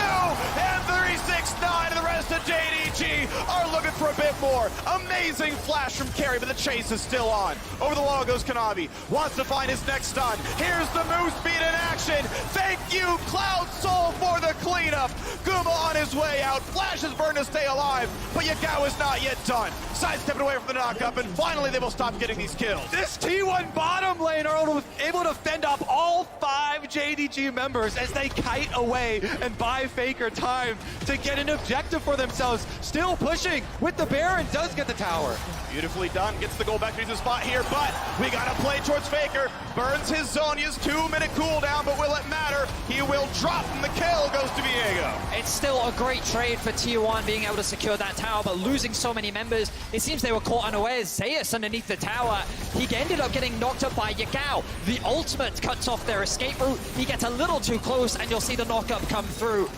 And 369 and the rest of JDG are looking for a bit more. Amazing flash from Carry, but the chase is still on. Over the wall goes Kanavi. Wants to find his next stun. Here's the Moose Beat in action. Thank you, Cloud Soul, for the cleanup. Guma on his way out. Flash is burned to stay alive, but Yagao is not yet done. Sidestepping away from the knockup, and finally they will stop getting these kills. This T1 bottom lane are able to fend off all 5 JDG members as they kite away and buy Faker time to get an objective for themselves. Still pushing with the Baron, does get the tower. Beautifully done, gets the goal back to the spot here, but we gotta play towards Faker. Burns his Zhonya's 2-minute cooldown, but will it matter? He will drop, and the kill goes to Viego. It's still a great trade for T1 being able to secure that tower, but losing so many members, it seems they were caught unawares. Zeus underneath the tower, he ended up getting knocked up by Yagao. The ultimate cuts off their escape route. He gets a little too close, and you'll see the knockup come through.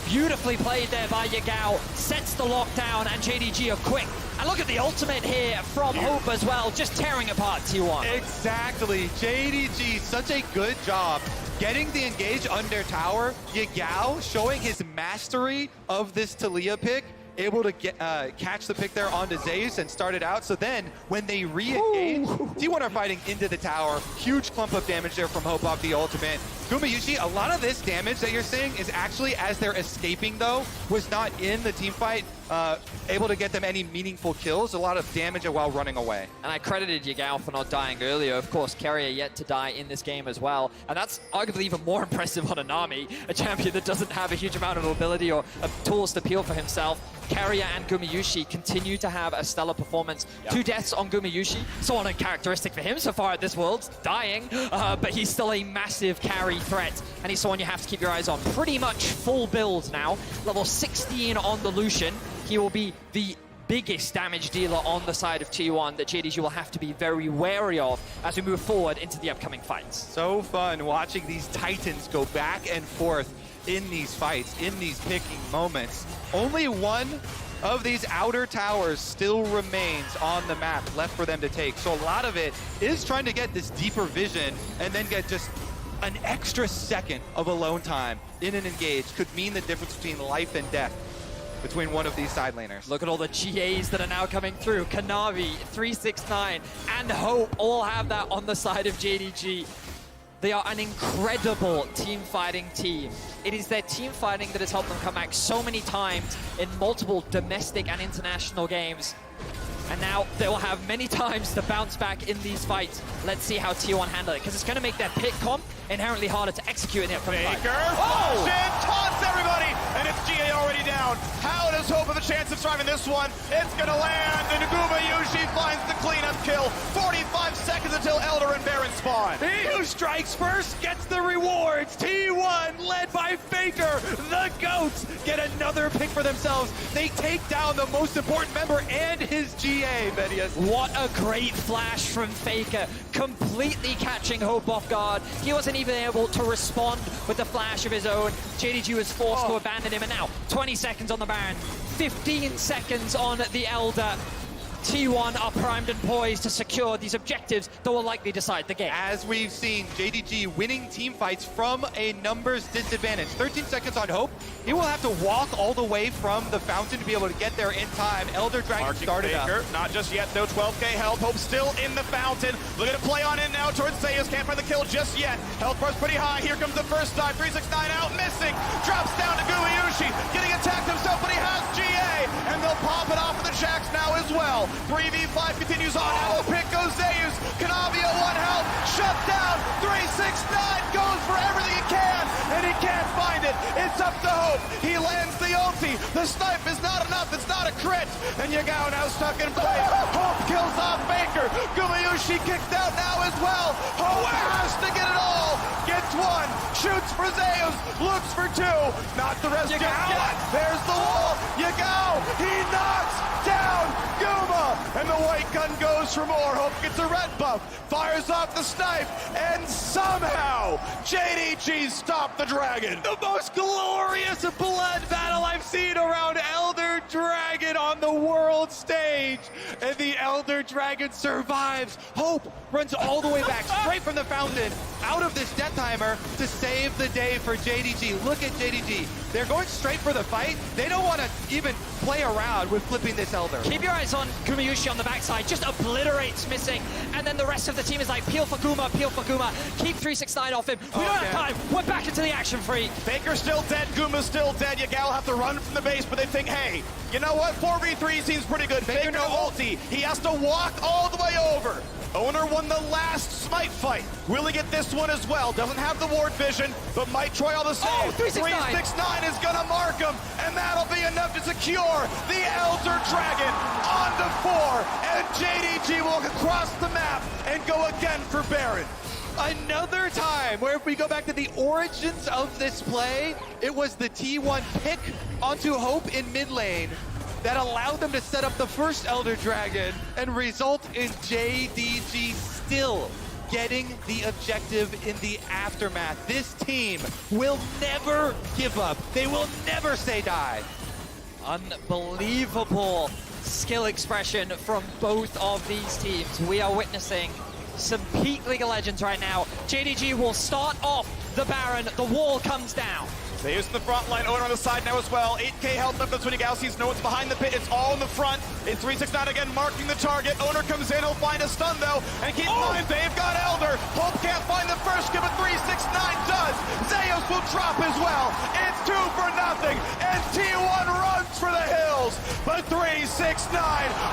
Beautifully played there by Yagao, sets the lockdown, and JDG are quick. And look at the ultimate here from Hope as well, just tearing apart T1. Exactly, JDG, such a good job getting the engage under tower. Yagao showing his mastery of this Talia pick, able to get catch the pick there onto Zeus and start it out. So then when they re-engage, T1 are fighting into the tower. Huge clump of damage there from Hope off the ultimate. Gumayushi, a lot of this damage that you're seeing is actually as they're escaping though, was not in the team fight, able to get them any meaningful kills. A lot of damage while running away. And I credited Yagao for not dying earlier. Of course, Carrier yet to die in this game as well. And that's arguably even more impressive on a Nami, a champion that doesn't have a huge amount of ability or tools to peel for himself. Carrier and Gumayushi continue to have a stellar performance. 2 deaths on Gumayushi, so uncharacteristic for him so far at this Worlds, dying, but he's still a massive carry threat, and he's someone you have to keep your eyes on. Pretty much full build now, level 16 on the Lucian. He will be the biggest damage dealer on the side of T1 that JDG will have to be very wary of as we move forward into the upcoming fights. So fun watching these Titans go back and forth in these fights, in these picking moments. Only one of these outer towers still remains on the map left for them to take. So a lot of it is trying to get this deeper vision and then get just an extra second of alone time in an engage could mean the difference between life and death between one of these side laners. Look at all the GAs that are now coming through. Kanavi, 369, and Hope all have that on the side of JDG. They are an incredible team fighting team. It is their team fighting that has helped them come back so many times in multiple domestic and international games. And now they will have many times to bounce back in these fights. Let's see how T1 handle it, because it's going to make their pick comp inherently harder to execute in the upcoming fight. Faker, taunts everybody, and it's GA already down. How does Hope have a chance of surviving this one? It's going to land, and Gumayushi finds the cleanup kill. 45 seconds until Elder and Baron spawn. He who strikes first gets the rewards. T1, led by Faker, the GOATs, get another pick for themselves. They take down the most important member and his GA, Medius. What a great flash from Faker, completely catching Hope off guard. He wasn't even able to respond with the flash of his own. JDG was forced to abandon him, and now 20 seconds on the Baron, 15 seconds on the Elder. T1 are primed and poised to secure these objectives that will likely decide the game. As we've seen, JDG winning team fights from a numbers disadvantage. 13 seconds on Hope. He will have to walk all the way from the fountain to be able to get there in time. Elder Dragon Marking started Faker, up. not just yet, no 12k health. Hope still in the fountain. Looking to play on in now towards Zeus. Can't find the kill just yet. Health bar's pretty high. Here comes the first dive. 369 out, missing. Drops down to Gumayushi. Getting attacked himself, but he has GA. And they'll pop it off of the Jacks now as well. 3v5 continues on. Now the pick goes Zeus. Kanavia 1 health. Shut down. 369 goes for everything he can. And he can't find it. It's up to Hope. He lands the ulti. The snipe is not enough. It's not a crit. And Yagao now stuck in place. Hope kills off Baker. Gumayushi kicked out now as well. Hope has to get it all. Gets one. Shoots for Zeus. Looks for two. Not the rest just yet. There's the wall. Yagao. He knocks down Guma. And the white gun goes for more. Hope gets a red buff. Fires off the snipe. And somehow JDG stopped the dragon. The most glorious blood battle I've seen around Elder Dragon on the world stage. And the Elder Dragon survives. Hope runs all the way back, straight from the fountain, out of this death timer to save the day for JDG. Look at JDG. They're going straight for the fight. They don't want to even play around with flipping this Elder. Keep your eyes on Gumayushi on the backside, just obliterates missing, and then the rest of the team is like, peel for Guma, keep 369 off him. We don't have time, we're back into the action free. Baker's still dead, Guma's still dead. Yagao will have to run from the base, but they think, hey, you know what? 4v3 seems pretty good. Baker no ulti. He has to walk all the way over. Owner won the last smite fight. Will he get this one as well? Doesn't have the ward vision, but might try all the same. Oh, 369. 369 is gonna mark him, and that'll be enough to secure the Elder Dragon onto 4, and JDG will across the map and go again for Baron. Another time where if we go back to the origins of this play, it was the T1 pick onto Hope in mid lane that allowed them to set up the first Elder Dragon and result in JDG still getting the objective in the aftermath. This team will never give up. They will never say die. Unbelievable skill expression from both of these teams. We are witnessing some peak League of Legends right now. JDG will start off the Baron. The wall comes down. Zeus in the front line, Owner on the side now as well. 8k health left, that's when Yagao sees no one's behind the pit. It's all in the front. It's 369 again, marking the target. Owner comes in, he'll find a stun though. And keep in mind, they've got Elder. Hope can't find the first kill, but 369 does. Zeus will drop as well. It's 2 for nothing. And T1 runs for the hills. But 369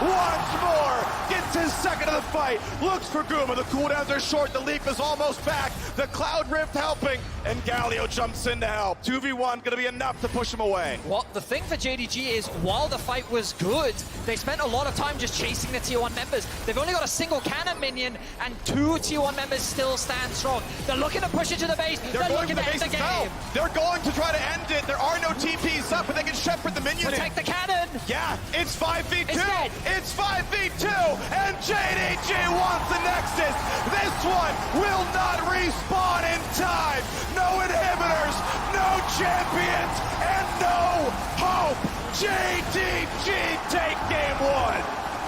once more gets his second of the fight. Looks for Guma. The cooldowns are short. The leap is almost back. The Cloud Rift helping. And Galio jumps in to help. 2v1 gonna be enough to push him away. Well, the thing for JDG is, while the fight was good, they spent a lot of time just chasing the Tier 1 members. They've only got a single cannon minion, and 2 Tier 1 members still stand strong. They're looking to push it to the base. They're looking to end the game. They're going to try to end it. There are no TPs up, but they can shepherd the minions. Protect the cannon. Yeah, it's 5v2. It's 5v2, and JDG wants the Nexus. This one will not respawn in time. No inhibitors, no champions, and no hope. JDG take game 1.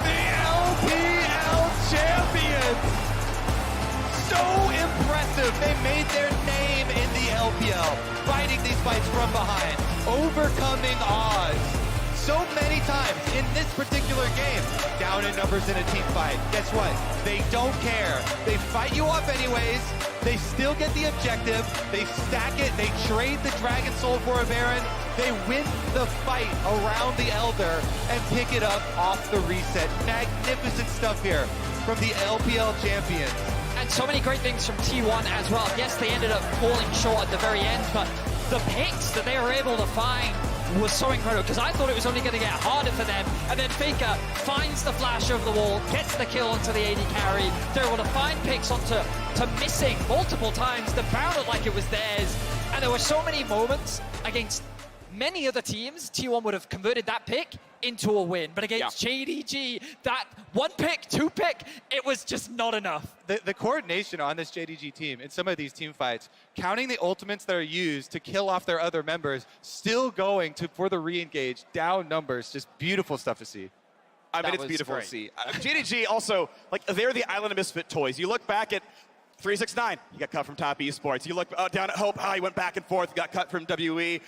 The LPL champions. So impressive. They made their name in the LPL, fighting these fights from behind, overcoming odds so many times in this particular game. Down in numbers in a team fight. Guess what? They don't care. They fight you off anyways. They still get the objective. They stack it. They trade the Dragon Soul for a Baron. They win the fight around the Elder and pick it up off the reset. Magnificent stuff here from the LPL champions. And so many great things from T1 as well. Yes, they ended up falling short at the very end, but the picks that they were able to find was so incredible, because I thought it was only going to get harder for them. And then Faker finds the flash over the wall, gets the kill onto the AD carry. They're able to find picks onto missing multiple times. The Baron looked like it was theirs. And there were so many moments against many other teams. T1 would have converted that pick into a win. But against JDG, that 1 pick, 2 pick, it was just not enough. The coordination on this JDG team in some of these team fights, counting the ultimates that are used to kill off their other members, still going for the re-engage, down numbers, just beautiful stuff to see. I mean, That it's was beautiful great. to see. JDG also, like, they're the Island of Misfit toys. You look back at 369, he got cut from Top Esports. You look down at Hope, he went back and forth, got cut from WE.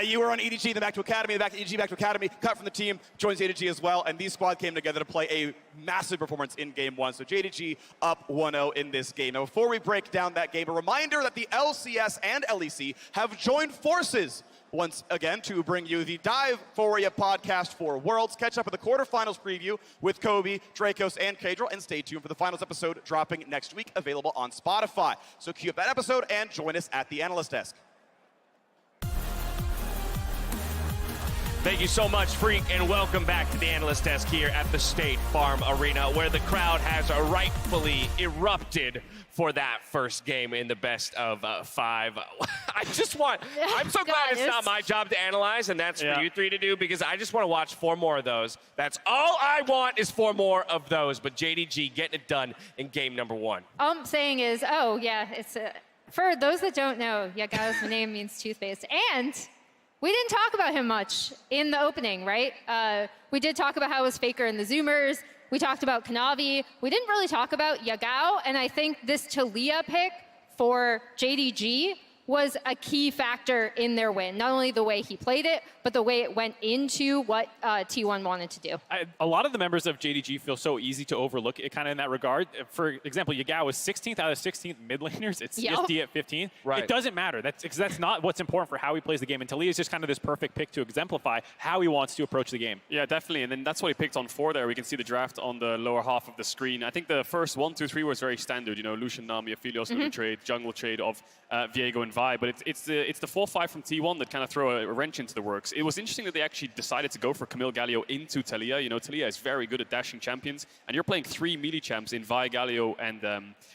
You were on EDG, then back to Academy, then back to EDG, back to Academy, cut from the team, joins JDG as well, and these squad came together to play a massive performance in Game 1. So JDG up 1-0 in this game. Now, before we break down that game, a reminder that the LCS and LEC have joined forces once again to bring you the Dive Foria podcast for Worlds. Catch up with the quarterfinals preview with Kobe, Dracos, and Kadril, and stay tuned for the finals episode dropping next week, available on Spotify. So cue up that episode and join us at the analyst desk. Thank you so much, Freak, and welcome back to the analyst desk here at the State Farm Arena, where the crowd has rightfully erupted for that first game in the best of 5. I'm so glad it's not my job to analyze, and that's for you three to do, because I just want to watch 4 more of those. That's all I want is 4 more of those, but JDG getting it done in game number 1. All I'm saying is, it's for those that don't know, Yagao's name means toothpaste, and we didn't talk about him much in the opening, right? We did talk about how it was Faker and the Zoomers. We talked about Kanavi. We didn't really talk about Yagao, and I think this Talia pick for JDG was a key factor in their win. Not only the way he played it, but the way it went into what T1 wanted to do. A lot of the members of JDG feel so easy to overlook it kind of in that regard. For example, Yagao was 16th out of 16th mid laners. It's CSD at 15. Right. It doesn't matter. That's not what's important for how he plays the game. And Talia is just kind of this perfect pick to exemplify how he wants to approach the game. Yeah, definitely. And then that's what he picked on 4 there. We can see the draft on the lower half of the screen. I think the first 1, 2, 3 was very standard. You know, Lucian, Nami, Aphelios, Lulu trade, jungle trade of Viego and Vi. But it's the 4-5 from T1 that kind of throw a wrench into the works. It was interesting that they actually decided to go for Camille Galio into Talia. You know, Talia is very good at dashing champions, and you're playing 3 melee champs in Vi, Galio,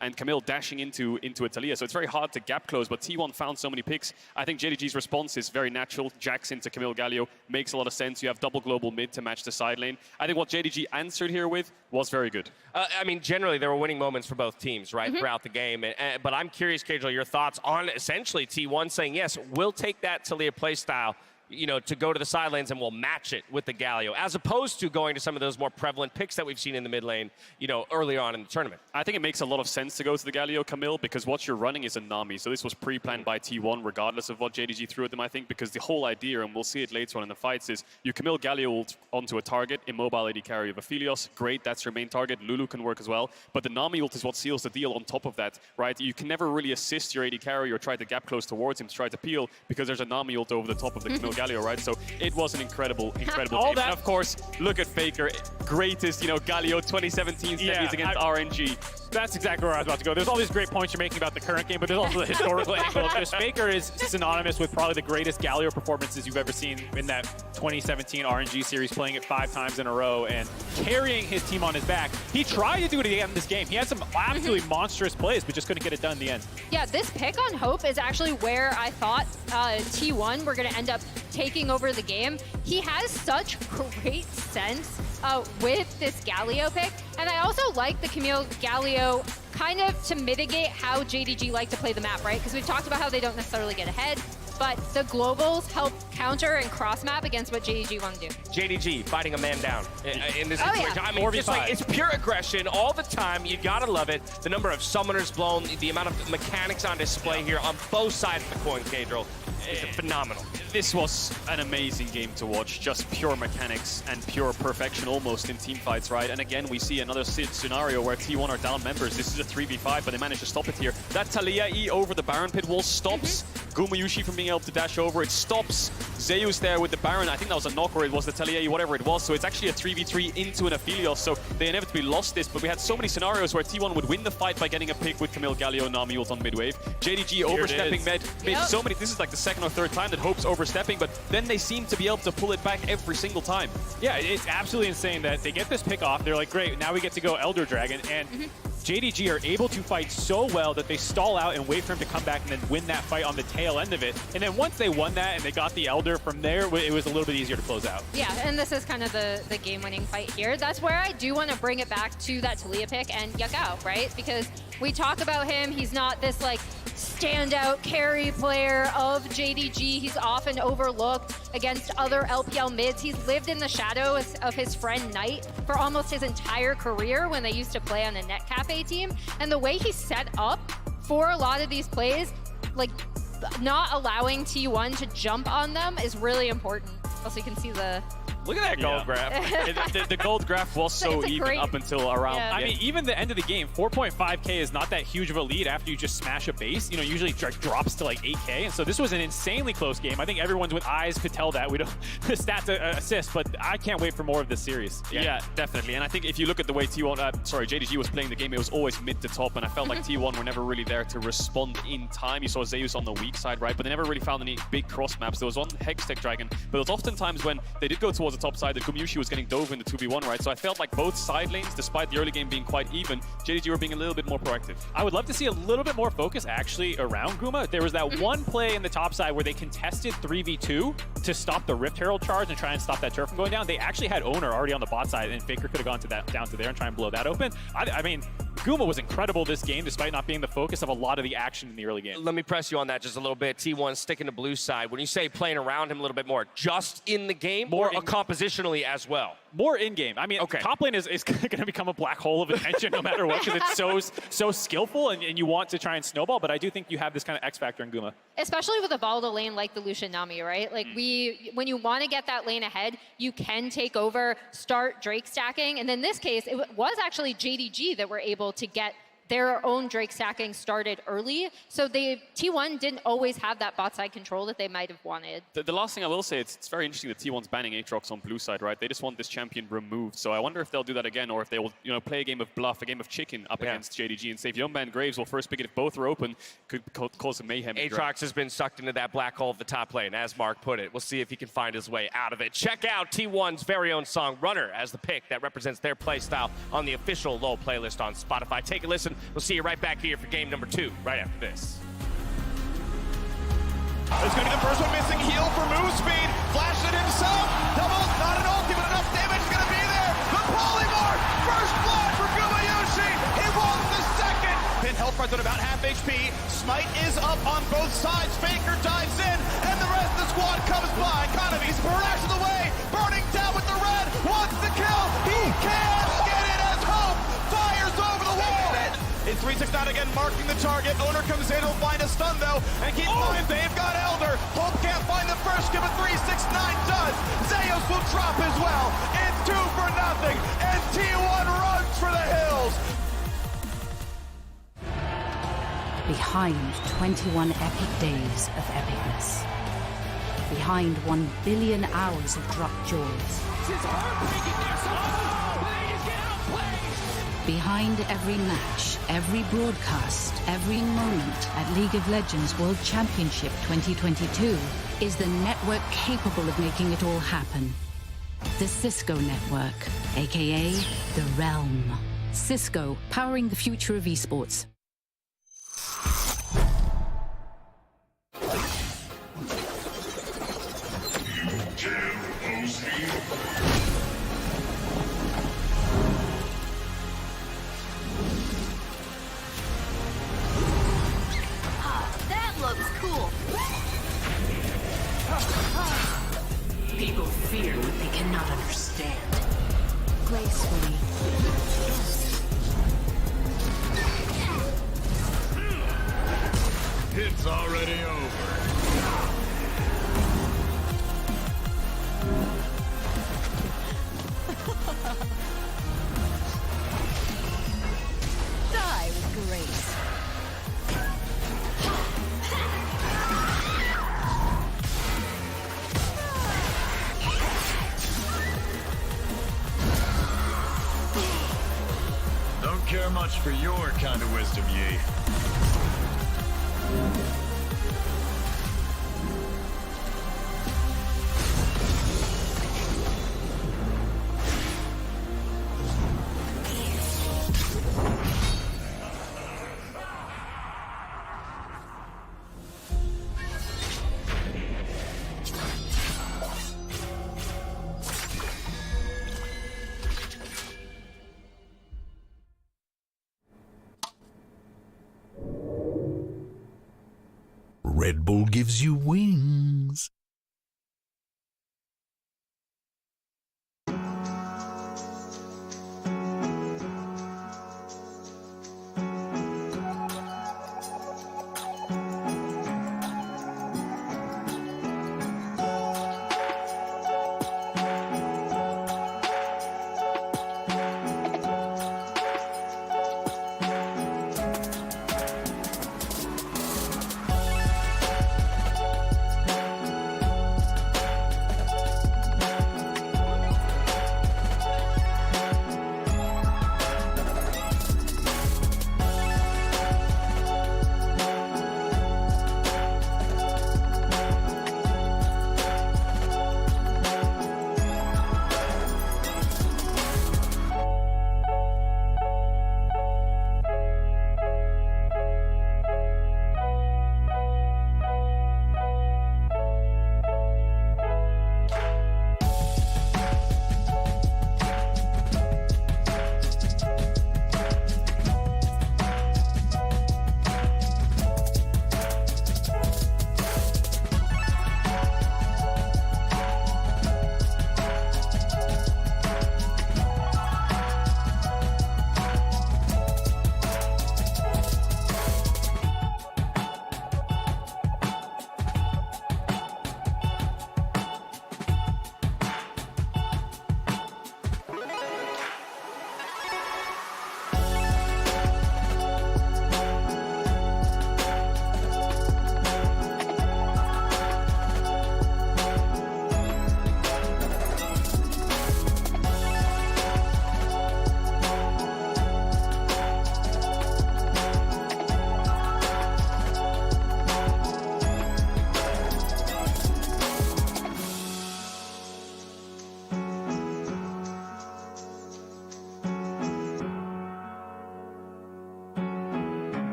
and Camille dashing into a Talia. So it's very hard to gap close, but T1 found so many picks. I think JDG's response is very natural. Jacks into Camille Galio makes a lot of sense. You have double global mid to match the side lane. I think what JDG answered here with was very good. I mean, generally, there were winning moments for both teams, right, throughout the game. But I'm curious, Kadril, your thoughts on essentially T1 saying, yes, we'll take that Talia play style, you know, to go to the side lanes and we'll match it with the Galio, as opposed to going to some of those more prevalent picks that we've seen in the mid lane, you know, earlier on in the tournament. I think it makes a lot of sense to go to the Galio Camille, because what you're running is a Nami. So this was pre-planned by T1, regardless of what JDG threw at them, I think, because the whole idea, and we'll see it later on in the fights, is you Camille Galio ult onto a target, immobile AD carry of Aphelios. Great, that's your main target. Lulu can work as well. But the Nami ult is what seals the deal on top of that, right? You can never really assist your AD carry or try to gap close towards him to try to peel, because there's a Nami ult over the top of the Camille Galio, right? So it was an incredible game. And of course, look at Faker, greatest, you know, Galio 2017 semis against RNG. That's exactly where I was about to go. There's all these great points you're making about the current game, but there's also the historical angle of this. Faker is synonymous with probably the greatest Galio performances you've ever seen in that 2017 RNG series, playing it 5 times in a row and carrying his team on his back. He tried to do it again in this game. He had some absolutely monstrous plays, but just couldn't get it done in the end. Yeah, this pick on Hope is actually where I thought T1 were going to end up taking over the game. He has such great sense with this Galio pick, and I also like the Camille Galio kind of to mitigate how JDG like to play the map, right? Because we've talked about how they don't necessarily get ahead, but the globals help counter and cross map against what JDG want to do. JDG fighting a man down in this situation. Yeah. I mean, just like, it's pure aggression all the time. You gotta love it. The number of summoners blown, the amount of mechanics on display here on both sides of the coin, Kadril, is phenomenal. This was an amazing game to watch. Just pure mechanics and pure perfection almost in team fights, right? And again, we see another scenario where T1 are down members. This is a 3v5, but they managed to stop it here. That Talia E over the Baron pit wall stops Gumayushi from being able to dash over. It stops Zeus there with the Baron. I think that was a knock, or it was the Talia E, whatever it was. So it's actually a 3v3 into an Aphelios. So they inevitably lost this, but we had so many scenarios where T1 would win the fight by getting a pick with Camille Galio, Nami ult on midwave. JDG overstepping mid. So many, this is like the second or third time that Hope's overstepping, but then they seem to be able to pull it back every single time. Yeah, it's absolutely insane that they get this pick off. They're like, great, now we get to go Elder Dragon, and JDG are able to fight so well that they stall out and wait for him to come back and then win that fight on the tail end of it. And then once they won that and they got the Elder from there, it was a little bit easier to close out. Yeah, and this is kind of the game-winning fight here. That's where I do want to bring it back to that Talia pick and Yagao, right? Because we talk about him, he's not this like standout carry player of JDG. He's often overlooked against other LPL mids. He's lived in the shadows of his friend Knight for almost his entire career when they used to play on a NetCafe team. And the way he's set up for a lot of these plays, like not allowing T1 to jump on them is really important. Also, you can see the... Look at that gold graph. The gold graph was so It's a even great- up until around. Yeah. I mean, even the end of the game, 4.5K is not that huge of a lead after you just smash a base. You know, usually it drops to like 8K. And so this was an insanely close game. I think everyone with eyes could tell that. We don't the stats assist, but I can't wait for more of this series. Yeah, definitely. And I think if you look at the way JDG was playing the game, it was always mid to top, and I felt like T1 were never really there to respond in time. You saw Zeus on the weak side, right? But they never really found any big cross maps. There was one Hextech Dragon, but there was often times when they did go towards the top side, the Gumyushi was getting dove in the 2v1, right? So I felt like both side lanes, despite the early game being quite even, JDG were being a little bit more proactive. I would love to see a little bit more focus actually around Guma. There was that one play in the top side where they contested 3v2 to stop the Rift Herald charge and try and stop that turret from going down. They actually had Owner already on the bot side, and Faker could have gone to that down to there and try and blow that open. I mean, Guma was incredible this game despite not being the focus of a lot of the action in the early game. Let me press you on that just a little bit. T1 sticking to blue side. When you say playing around him a little bit more, just in the game or compositionally as well? More in-game. I mean, top lane is going to become a black hole of attention no matter what, because it's so skillful and you want to try and snowball, but I do think you have this kind of X factor in Guma. Especially with a volatile lane like the Lucian Nami, right? Like when you want to get that lane ahead, you can take over, start Drake stacking, and in this case, it was actually JDG that were able to get their own Drake stacking started early. So T1 didn't always have that bot side control that they might have wanted. The last thing I will say, it's very interesting that T1's banning Aatrox on blue side, right? They just want this champion removed. So I wonder if they'll do that again, or if they will, play a game of bluff, a game of chicken up against JDG and say, if you don't ban Graves, we'll first pick it. If both are open, could cause some mayhem. Aatrox has been sucked into that black hole of the top lane, as Mark put it. We'll see if he can find his way out of it. Check out T1's very own song, Runner, as the pick that represents their play style on the official LoL playlist on Spotify. Take a listen. We'll see you right back here for game number 2, right after this. It's going to be the first one missing. Heal for move speed. Flash it himself. Doubles, not an ulti, but enough damage is going to be there. The polymorph. First blood for Gumyushi. He wants the second. Pin health price at about half HP. Smite is up on both sides. Faker dives in, and the rest of the squad comes by. Economy's Barrage of the way. Burning down with the red. Wants the kill. He can't get it as Hope fires over the wall. It's 369 again, marking the target. Owner comes in, he'll find a stun though, and keep in mind they've got Elder. Hope can't find the first kill, but 369 does. Zeus will drop as well. It's 2-0, and T1 runs for the hills. Behind 21 epic days of epicness. Behind 1 billion hours of drop joys. Behind every match, every broadcast, every moment at League of Legends World Championship 2022 is the network capable of making it all happen. The Cisco Network, aka The Realm. Cisco, powering the future of esports. That looks cool. People fear what they cannot understand. Gracefully. It's already over. Die with grace. Don't care much for your kind of wisdom, Yi. Red Bull gives you wings.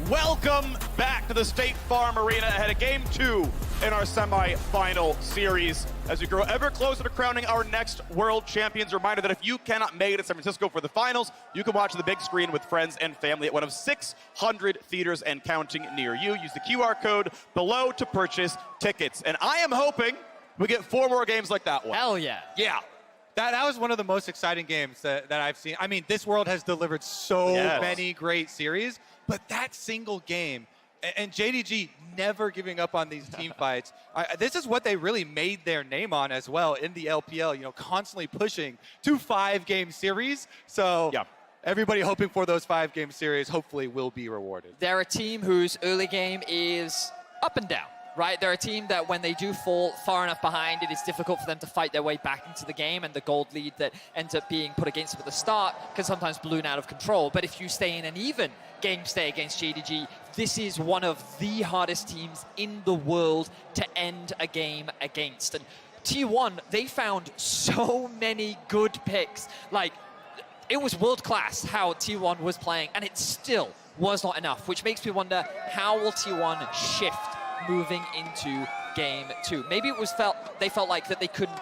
Welcome back to the State Farm Arena ahead of Game 2 in our semi-final series as we grow ever closer to crowning our next world champions. Reminder that if you cannot make it to San Francisco for the finals, you can watch the big screen with friends and family at one of 600 theaters and counting near you. Use the QR code below to purchase tickets. And I am hoping we get 4 more games like that one. Hell yeah. Yeah. That was one of the most exciting games that I've seen. I mean, this world has delivered so many great series, but that single game, and JDG never giving up on these team fights. This is what they really made their name on as well in the LPL, you know, constantly pushing to 5-game series. So everybody hoping for those 5-game series hopefully will be rewarded. They're a team whose early game is up and down. Right, they're a team that when they do fall far enough behind, it is difficult for them to fight their way back into the game, and the gold lead that ends up being put against them at the start can sometimes balloon out of control. But if you stay in an even game stay against JDG, this is one of the hardest teams in the world to end a game against. And T1, they found so many good picks. Like, it was world class how T1 was playing, and it still was not enough, which makes me wonder, how will T1 shift moving into game 2? Maybe it was they felt like that they couldn't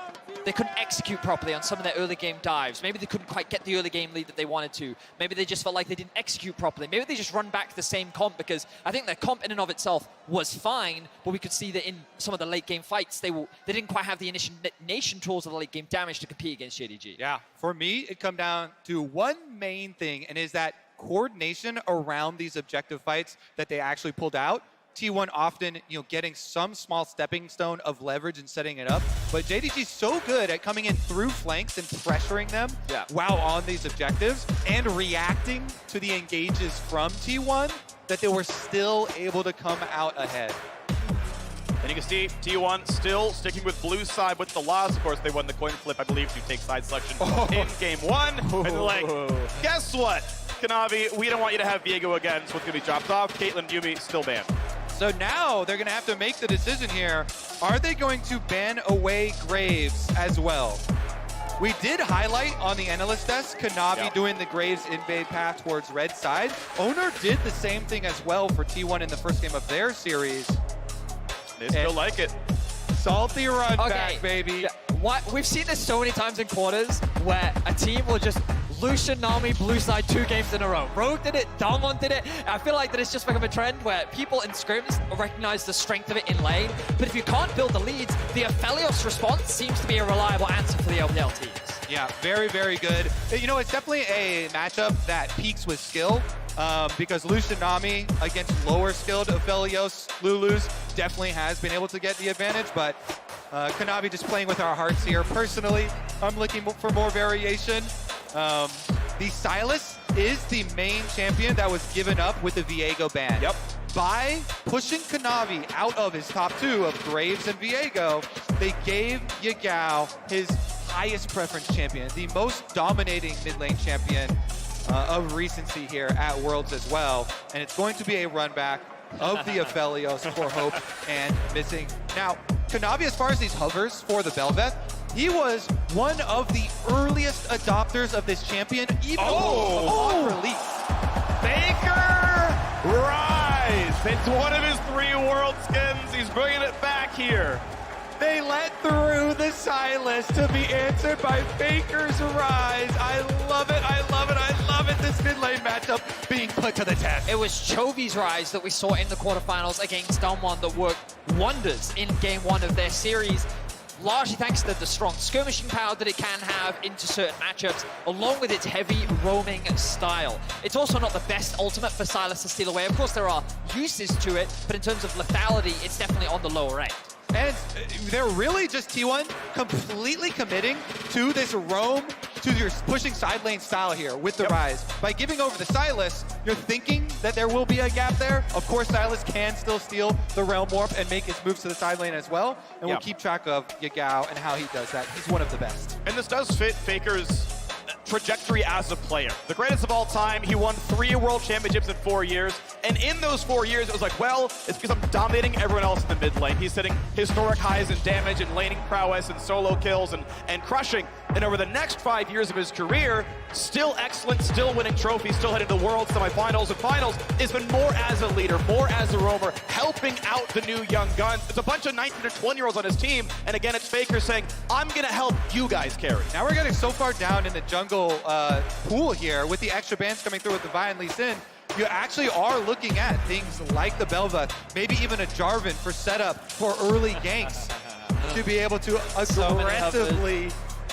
they couldn't execute properly on some of their early game dives. Maybe they couldn't quite get the early game lead that they wanted to. Maybe they just felt like they didn't execute properly. Maybe they just run back the same comp, because I think their comp in and of itself was fine, but we could see that in some of the late game fights, they didn't quite have the initiation tools of the late game damage to compete against JDG. Yeah, for me, it come down to one main thing, and is that coordination around these objective fights that they actually pulled out. T1 often, getting some small stepping stone of leverage and setting it up, but JDG's so good at coming in through flanks and pressuring them while on these objectives and reacting to the engages from T1 that they were still able to come out ahead. And you can see T1 still sticking with blue side with the loss. Of course, they won the coin flip, I believe, to take side selection in game 1. And they're like, guess what, Kanavi, we don't want you to have Viego again, so it's going to be dropped off. Caitlyn, Yumi, still banned. So now they're going to have to make the decision here. Are they going to ban away Graves as well? We did highlight on the analyst desk Kanavi doing the Graves invade path towards red side. Owner did the same thing as well for T1 in the first game of their series. They still like it. Salty run back, baby. We've seen this so many times in quarters where a team will just Lucian, Nami, blue side 2 games in a row. Rogue did it, Dalmon did it. I feel like that it's just become a trend where people in scrims recognize the strength of it in lane, but if you can't build the leads, the Aphelios response seems to be a reliable answer for the LPL teams. Yeah, very, very good. It's definitely a matchup that peaks with skill. Because Lucian Nami against lower skilled Aphelios Lulus definitely has been able to get the advantage, but Kanavi just playing with our hearts here. Personally, I'm looking for more variation. The Sylas is the main champion that was given up with the Viego ban. Yep. By pushing Kanavi out of his top 2 of Graves and Viego, they gave Yagao his highest preference champion, the most dominating mid lane champion of recency here at Worlds as well. And it's going to be a run back of the Aphelios for Hope and Missing. Now, Kanavi, as far as these hovers for the Bel'Veth, he was one of the earliest adopters of this champion, even on release. Faker Rise! It's one of his 3 world skins. He's bringing it back here. They let through the Sylas to be answered by Faker's Rise. I love it, I love it, I love it. This mid lane matchup being put to the test. It was Chovy's Rise that we saw in the quarterfinals against Dalmon that worked wonders in game 1 of their series. Largely thanks to the strong skirmishing power that it can have into certain matchups, along with its heavy roaming style. It's also not the best ultimate for Sylas to steal away. Of course, there are uses to it, but in terms of lethality, it's definitely on the lower end. And they're really just T1 completely committing to this roam, to your pushing side lane style here with the Rise. By giving over the Sylas, you're thinking that there will be a gap there. Of course, Sylas can still steal the Realm Warp and make his moves to the side lane as well. And we'll keep track of Yagao and how he does that. He's one of the best. And this does fit Faker's trajectory as a player. The greatest of all time, he won 3 world championships in 4 years. And in those 4 years, it was like, well, it's because I'm dominating everyone else in the mid lane. He's hitting historic highs in damage and laning prowess and solo kills and crushing. And over the next 5 years of his career, still excellent, still winning trophies, still heading to Worlds, semifinals, and finals. It's been more as a leader, more as a roamer, helping out the new young guns. It's a bunch of 19 to 20-year-olds on his team. And again, it's Faker saying, I'm going to help you guys carry. Now we're getting so far down in the jungle pool here with the extra bans coming through with Divine and Lee Sin. You actually are looking at things like the Bel'Veth, maybe even a Jarvan for setup for early ganks to be able to aggressively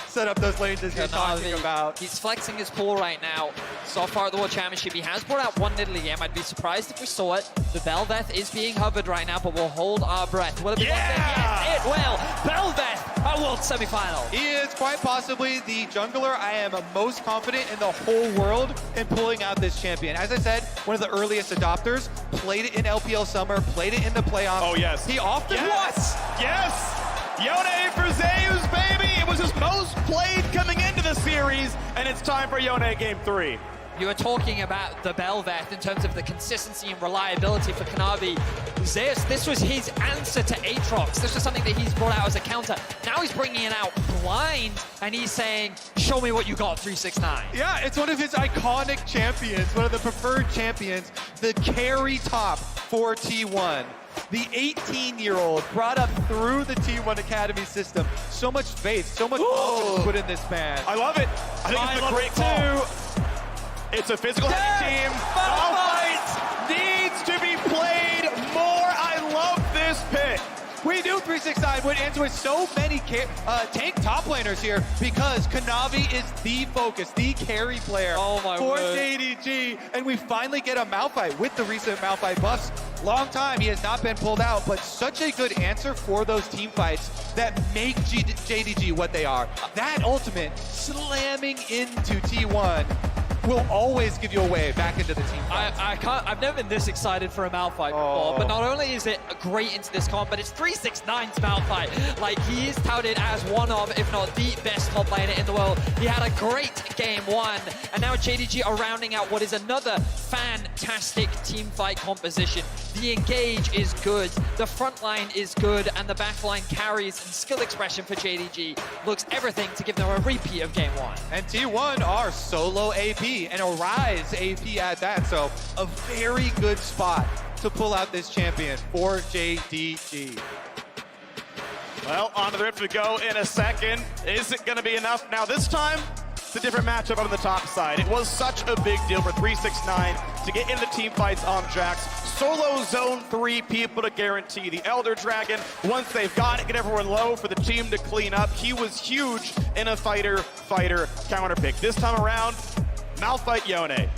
set up those lanes as you're talking about. He's flexing his pool right now. So far at the World Championship, he has brought out one Nidalee game. I'd be surprised if we saw it. The Bel'Veth is being hovered right now, but we'll hold our breath. Will it be one thing? Yes, it will. Bel'Veth, a World semifinal. He is quite possibly the jungler I am most confident in the whole world in pulling out this champion. As I said, one of the earliest adopters, played it in LPL Summer, played it in the playoffs. Oh, yes. He often Yes! Yone for Zeus, baby! It was his most played coming into the series, and it's time for Yone Game 3. You were talking about the Bel'Veth in terms of the consistency and reliability for Kanavi. Zeus, this was his answer to Aatrox. This was something that he's brought out as a counter. Now he's bringing it out blind, and he's saying, show me what you got, 369. Yeah, it's one of his iconic champions, one of the preferred champions, the carry top for T1. The 18-year-old brought up through the T1 Academy system. So much faith, so much confidence put in this man. I love it. I think it's a great call. It's a physical heavy team. Malphite needs to be played more. I love this pick. We knew 369 would enter with so many tank top laners here because Kanavi is the focus, the carry player for JDG. And we finally get a Malphite with the recent Malphite buffs. Long time he has not been pulled out, but such a good answer for those team fights that make JDG what they are. That ultimate slamming into T1 will always give you a way back into the team fight. I've never been this excited for a Malphite before, but not only is it great into this comp, but it's 369's Malphite. Like, he is touted as one of, if not the best top laner in the world. He had a great game one, and now JDG are rounding out what is another fantastic team fight composition. The engage is good, the front line is good, and the back line carries and skill expression for JDG looks everything to give them a repeat of game one. And T1 are solo AP and a Rise AP at that, so a very good spot to pull out this champion for JDG. Well, on to the rip we go in a second. Is it going to be enough? Now this time, it's a different matchup on the top side. It was such a big deal for 369 to get into team fights on Jax. Solo zone 3 people to guarantee. The Elder Dragon, once they've got it, get everyone low for the team to clean up. He was huge in a fighter-fighter counter pick. This time around, Malphite Yone.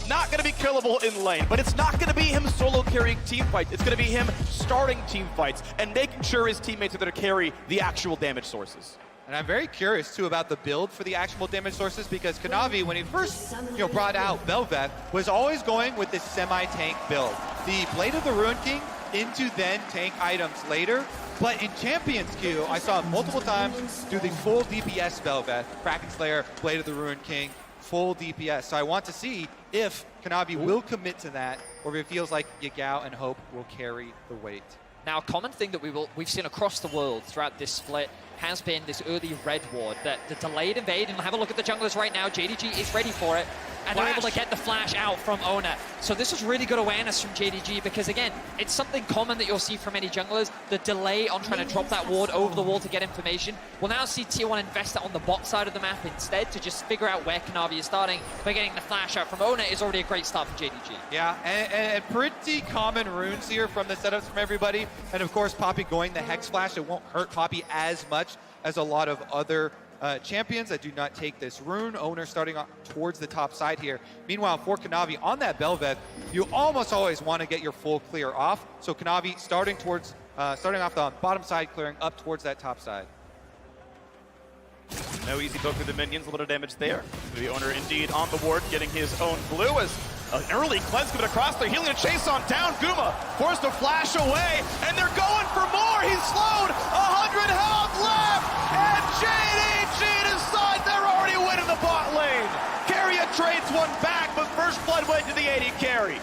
Not going to be killable in lane, but it's not going to be him solo carrying team fights. It's going to be him starting team fights and making sure his teammates are there to carry the actual damage sources. And I'm very curious, too, about the build for the actual damage sources because Kanavi, when he first brought out Bel'Veth, was always going with this semi-tank build. The Blade of the Ruin King into then tank items later. But in Champions Queue, I saw him multiple times do the full DPS Bel'Veth, Kraken Slayer, Blade of the Ruin King, full DPS. So I want to see if Kanavi will commit to that, or if it feels like Yagao and Hope will carry the weight. Now, a common thing that we've seen across the world throughout this split has been this early red ward, that the delayed invade, and have a look at the junglers right now. JDG is ready for it, and they're able to get the flash out from Ona. So this was really good awareness from JDG because, again, it's something common that you'll see from many junglers, the delay on trying to drop that ward over the wall to get information. We'll now see T1 invest it on the bot side of the map instead to just figure out where Kanavi is starting, but getting the flash out from Ona is already a great start for JDG. Yeah, and pretty common runes here from the setups from everybody. And of course, Poppy going the Hex Flash, it won't hurt Poppy as much as a lot of other champions that do not take this rune. Owner starting towards the top side here. Meanwhile, for Kanavi on that Bel'Veth, you almost always want to get your full clear off. So Kanavi starting off the bottom side, clearing up towards that top side. No easy poke through the minions, a little damage there. The owner indeed on the ward, getting his own blue as an early cleanse coming across there, healing a chase on down. Guma forced to flash away, and they're going for more. He's slowed, 100 health left, and JDG decides they're already winning the bot lane. Carrier trades one back, but first blood went to the AD carry.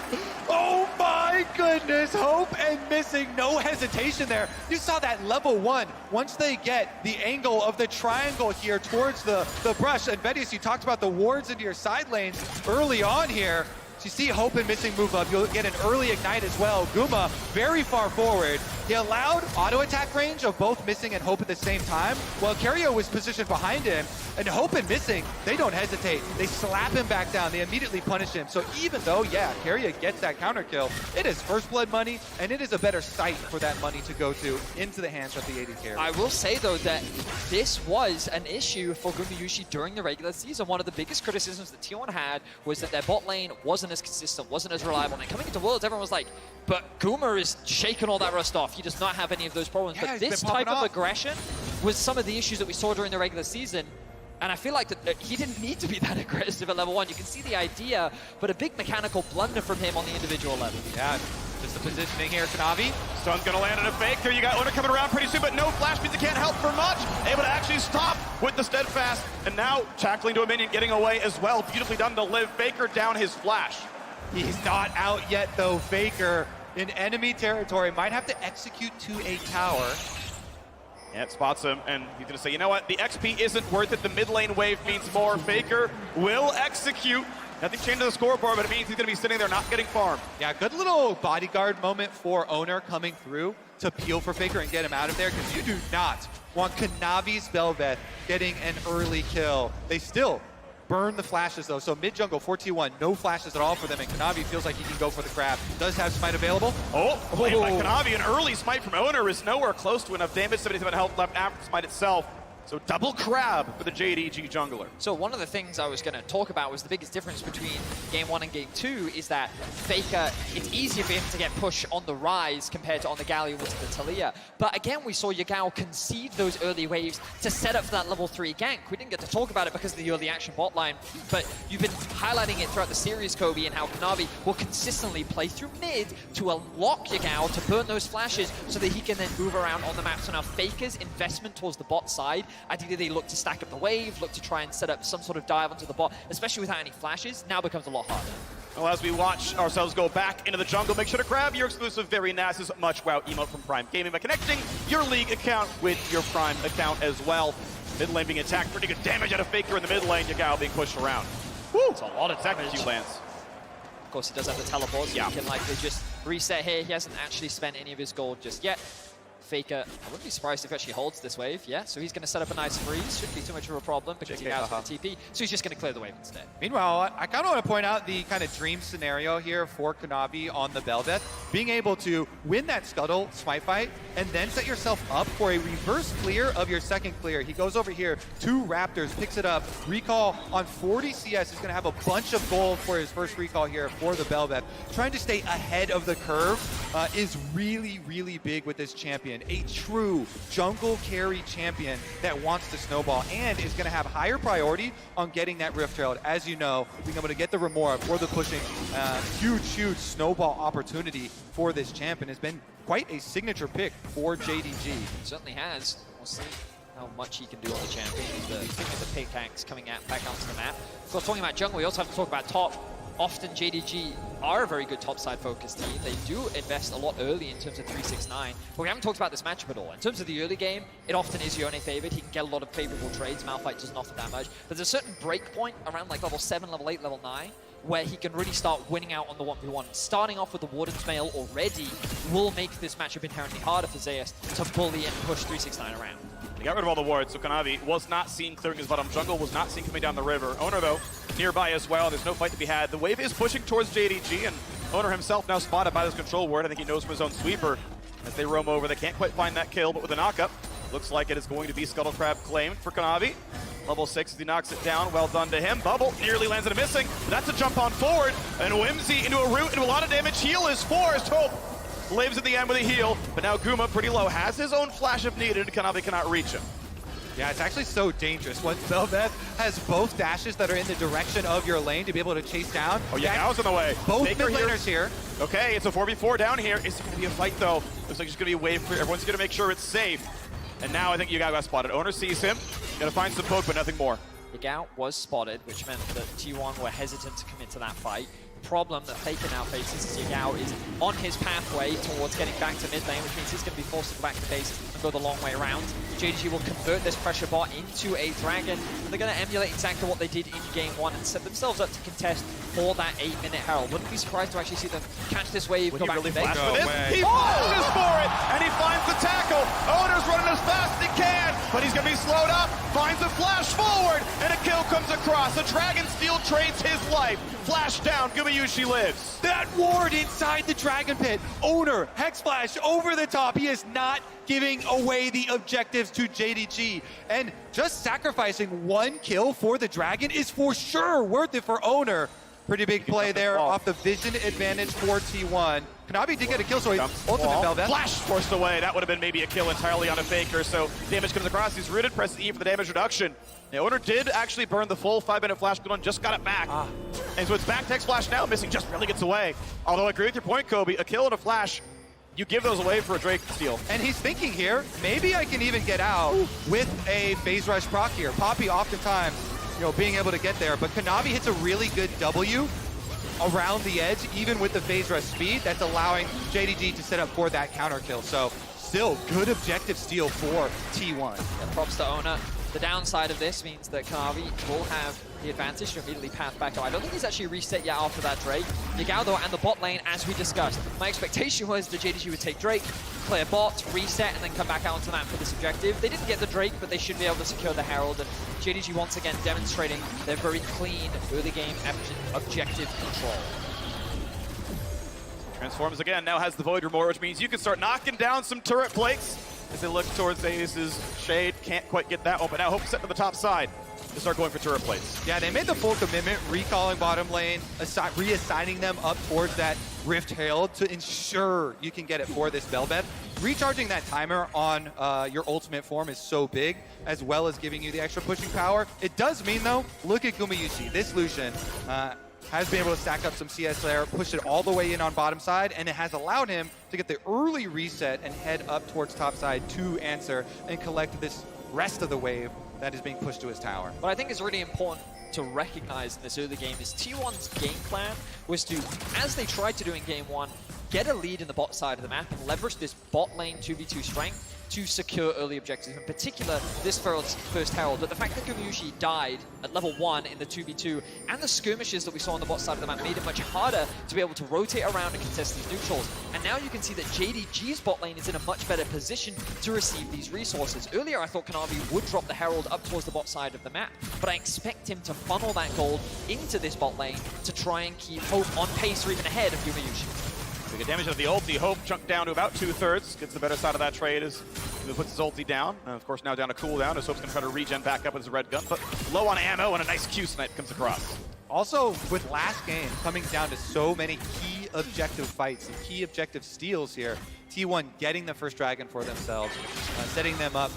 Oh my goodness, Hope and Missing, no hesitation there. You saw that level 1. Once they get the angle of the triangle here towards the brush, and Vedius, you talked about the wards into your side lanes early on here. So you see Hope and Missing move up, you'll get an early ignite as well. Guma very far forward. He allowed auto attack range of both Missing and Hope at the same time, while Kerio was positioned behind him. And Hope and Missing, they don't hesitate. They slap him back down, they immediately punish him. So even though, yeah, Kerio gets that counter kill, it is first blood money, and it is a better site for that money to go to into the hands of the AD carry. I will say, though, that this was an issue for Gumayusi during the regular season. One of the biggest criticisms that T1 had was that their bot lane wasn't as consistent, wasn't as reliable. And coming into Worlds, everyone was like, but Guma is shaking all that rust off. He does not have any of those problems. Yeah, but this type of aggression was some of the issues that we saw during the regular season. And I feel like that he didn't need to be that aggressive at level 1. You can see the idea, but a big mechanical blunder from him on the individual level. Yeah, just the positioning here, Kanavi. Stun's gonna land on a faker. You got Owner coming around pretty soon, but no flash means it can't help for much. Able to actually stop with the steadfast, and now tackling to a minion, getting away as well. Beautifully done to live. Faker down his flash. He's not out yet, though. Faker in enemy territory might have to execute to a tower. Yeah, it spots him, and he's gonna say, you know what, the XP isn't worth it. The mid lane wave means more. Faker will execute Nothing changed to the scoreboard, but it means he's going to be sitting there not getting farmed. Yeah, good little bodyguard moment for Owner coming through to peel for Faker and get him out of there, because you do not want Kanavi's Belveth getting an early kill. They still burn the flashes though, so mid jungle 4T1, no flashes at all for them, and Kanavi feels like he can go for the grab. Does have smite available. Oh, played by Kanavi. An early smite from Owner is nowhere close to enough damage. 77 health left after smite itself. So double crab for the JDG jungler. So one of the things I was going to talk about was the biggest difference between Game 1 and Game 2 is that Faker, it's easier for him to get push on the rise compared to on the Galio into the Talia. But again, we saw Yagao concede those early waves to set up for that level 3 gank. We didn't get to talk about it because of the early action bot line, but you've been highlighting it throughout the series, Kobe, and how Kanavi will consistently play through mid to unlock Yagao to burn those flashes so that he can then move around on the map. So now Faker's investment towards the bot side, ideally they look to stack up the wave, look to try and set up some sort of dive onto the bot, especially without any flashes, now becomes a lot harder. Well, as we watch ourselves go back into the jungle, make sure to grab your exclusive Very Nasa's Much Wow emote from Prime Gaming by connecting your League account with your Prime account as well. Mid lane being attacked, pretty good damage out of Faker in the mid lane, Yagao being pushed around. Woo! It's a lot of damage. Lance. Of course, he does have the teleport, so he can likely just reset here. He hasn't actually spent any of his gold just yet. Faker, I wouldn't be surprised if he actually holds this wave, yeah? So he's going to set up a nice freeze. Shouldn't be too much of a problem because he has the TP. So he's just going to clear the wave instead. Meanwhile, I kind of want to point out the kind of dream scenario here for Kanavi on the Belveth. Being able to win that Scuttle smite fight and then set yourself up for a reverse clear of your second clear. He goes over here, 2 Raptors, picks it up, recall on 40 CS. He's going to have a bunch of gold for his first recall here for the Belveth. Trying to stay ahead of the curve is really, really big with this champion. A true jungle carry champion that wants to snowball and is going to have higher priority on getting that Rift Herald. As you know, being able to get the Remora for the pushing, huge snowball opportunity for this champion has been quite a signature pick for JDG. Certainly has. We'll see how much he can do on the champion. The thing with the pickaxe coming back onto the map. Of course, talking about jungle, we also have to talk about top. Often JDG are a very good topside focused team. They do invest a lot early in terms of 369, but we haven't talked about this matchup at all. In terms of the early game, it often is Yone favored. He can get a lot of favorable trades. Malphite doesn't offer that much. But there's a certain break point around like level 7, level 8, level 9, where he can really start winning out on the 1v1. Starting off with the Warden's Mail already will make this matchup inherently harder for Zeus to bully and push 369 around. He got rid of all the wards, so Kanavi was not seen clearing his bottom jungle, was not seen coming down the river. Owner, though, nearby as well. There's no fight to be had. The wave is pushing towards JDG, and Owner himself now spotted by this control ward. I think he knows from his own sweeper. As they roam over, they can't quite find that kill, but with a knockup, looks like it is going to be Scuttle Crab claimed for Kanavi. Level 6 as he knocks it down. Well done to him. Bubble nearly lands in a missing. That's a jump on forward. And Whimsy into a root, into a lot of damage. Heal is forced. Hope lives at the end with a heal, but now Guma pretty low. Has his own flash if needed. Kanavi cannot reach him. Yeah, it's actually so dangerous when Belveth has both dashes that are in the direction of your lane to be able to chase down. Oh yeah, Gao's in the way. Both mid laners here. Okay, it's a 4v4 down here. Is it going to be a fight though? Looks like it's going to be a wave clear. Everyone's going to make sure it's safe. And now I think Yagao got spotted. Owner sees him. Going to find some poke, but nothing more. Yagao was spotted, which meant that T1 were hesitant to commit to that fight. Problem that Faker now faces is Yagao is on his pathway towards getting back to mid lane, which means he's going to be forced to go back to base and go the long way around. JDG will convert this pressure bot into a dragon, and they're going to emulate exactly what they did in Game 1 and set themselves up to contest for that 8-minute Herald. Wouldn't be surprised to actually see them catch this wave, go back to base. He flashes for it, and he finds the tackle. Owner's running as fast as he can, but he's going to be slowed up. Finds a flash forward, and a kill comes across. The Dragon Steel trades his life. Flash down, Gumayushi lives. That ward inside the Dragon Pit. Owner, Hex Flash over the top. He is not giving away the objectives to JDG. And just sacrificing 1 kill for the Dragon is for sure worth it for Owner. Pretty big play there off the vision advantage for T1. Kanavi did get a kill, so he ultimate Belveth. Flash forced away. That would have been maybe a kill entirely on a Faker, so damage comes across. He's rooted, presses E for the damage reduction. The Owner did actually burn the full 5-minute flash cooldown, just got it back. And so it's back to Hex Flash now, missing just really gets away. Although I agree with your point, Kobe, a kill and a flash, you give those away for a Drake steal. And he's thinking here, maybe I can even get out with a phase rush proc here. Poppy oftentimes, being able to get there, but Kanavi hits a really good W around the edge, even with the phase rush speed, that's allowing JDG to set up for that counter kill. So still good objective steal for T1. Yeah, props to Owner. The downside of this means that Kanavi will have the advantage to immediately path back up. I don't think he's actually reset yet after that Drake. Yagao though, and the bot lane, as we discussed. My expectation was that JDG would take Drake, clear bot, reset, and then come back out onto the map for this objective. They didn't get the Drake, but they should be able to secure the Herald, and JDG once again demonstrating their very clean early game objective control. Transforms again, now has the Void Remore, which means you can start knocking down some turret plates as they look towards Zeus's Shade. Can't quite get that one, but now Hope set to the top side to start going for turret plates. Yeah, they made the full commitment, recalling bottom lane, reassigning them up towards that Rift Herald to ensure you can get it for this Belbeth. Recharging that timer on your ultimate form is so big, as well as giving you the extra pushing power. It does mean, though, look at Gumayusi. This Lucian has been able to stack up some CS there, push it all the way in on bottom side, and it has allowed him to get the early reset and head up towards top side to answer and collect this rest of the wave that is being pushed to his tower. What I think is really important to recognize in this early game is T1's game plan was to, as they tried to do in game one, get a lead in the bot side of the map and leverage this bot lane 2v2 strength to secure early objectives, in particular this first Herald. But the fact that Gumayusi died at level 1 in the 2v2 and the skirmishes that we saw on the bot side of the map made it much harder to be able to rotate around and contest these neutrals. And now you can see that JDG's bot lane is in a much better position to receive these resources. Earlier I thought Kanavi would drop the Herald up towards the bot side of the map, but I expect him to funnel that gold into this bot lane to try and keep Hope on pace or even ahead of Gumayusi. We get damage of the ulti. Hope chunked down to about 2/3. Gets the better side of that trade as he puts his ulti down. And of course now down to cooldown as Hope's going to try to regen back up with his red gun. But low on ammo and a nice Q snipe comes across. Also, with last game coming down to so many key objective fights and key objective steals here, T1 getting the first dragon for themselves, setting them up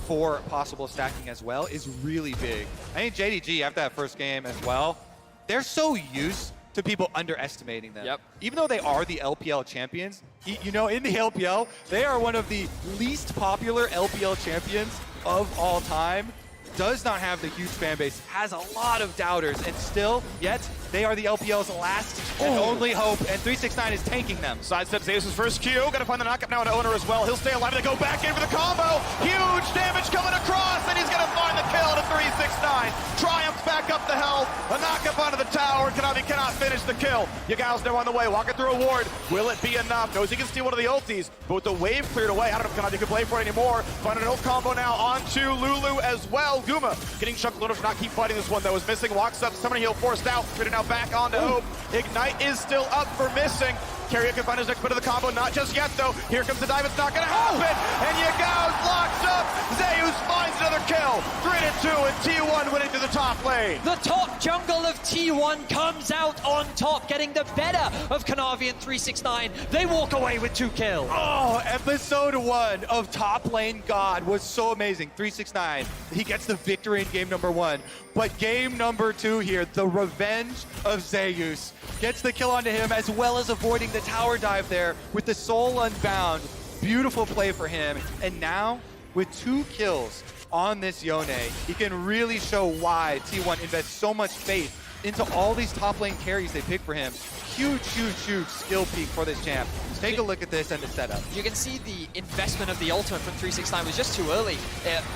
for possible stacking as well is really big. I think JDG, after that first game as well, they're so used to people underestimating them. Yep. Even though they are the LPL champions, you know, in the LPL, they are one of the least popular LPL champions of all time. Does not have the huge fan base, has a lot of doubters, and still, yet, they are the LPL's last and only hope, and 369 is tanking them. Sidestep Zeus' first Q. Gotta find the knockup now to Owner as well. He'll stay alive. They go back in for the combo. Huge damage coming across, and he's gonna find the kill to 369. Triumphs back up the hill. A knockup onto the tower. Kanavi cannot finish the kill. Yagao's now on the way, walking through a ward. Will it be enough? Knows he can steal one of the ultis, but with the wave cleared away, I don't know if Kanavi can play for it anymore. Find an ult combo now onto Lulu as well. Guma getting chunked low to not keep fighting this one though. Is missing, walks up, summoning heal forced out. Traded now back onto Hope. Ignite is still up for missing. Carrier can find his next bit of the combo, not just yet though. Here comes the dive, it's not gonna happen. And Yagao's locked up. Zeus finds another kill. 3-2 and T1 winning to the top lane. The top jungle of T1 comes out on top, getting the better of Kanavi and 369. They walk away with 2 kills. Oh, episode 1 of Top Lane God was so amazing. 369, he gets the victory in game number 1. But game number 2 here, the revenge of Zeus, gets the kill onto him as well as avoiding the tower dive there with the soul unbound. Beautiful play for him. And now, with 2 kills on this Yone, he can really show why T1 invests so much faith into all these top lane carries they pick for him. Huge, huge, huge skill peak for this champ. Take a look at this and the setup. You can see the investment of the ultimate from 369 was just too early.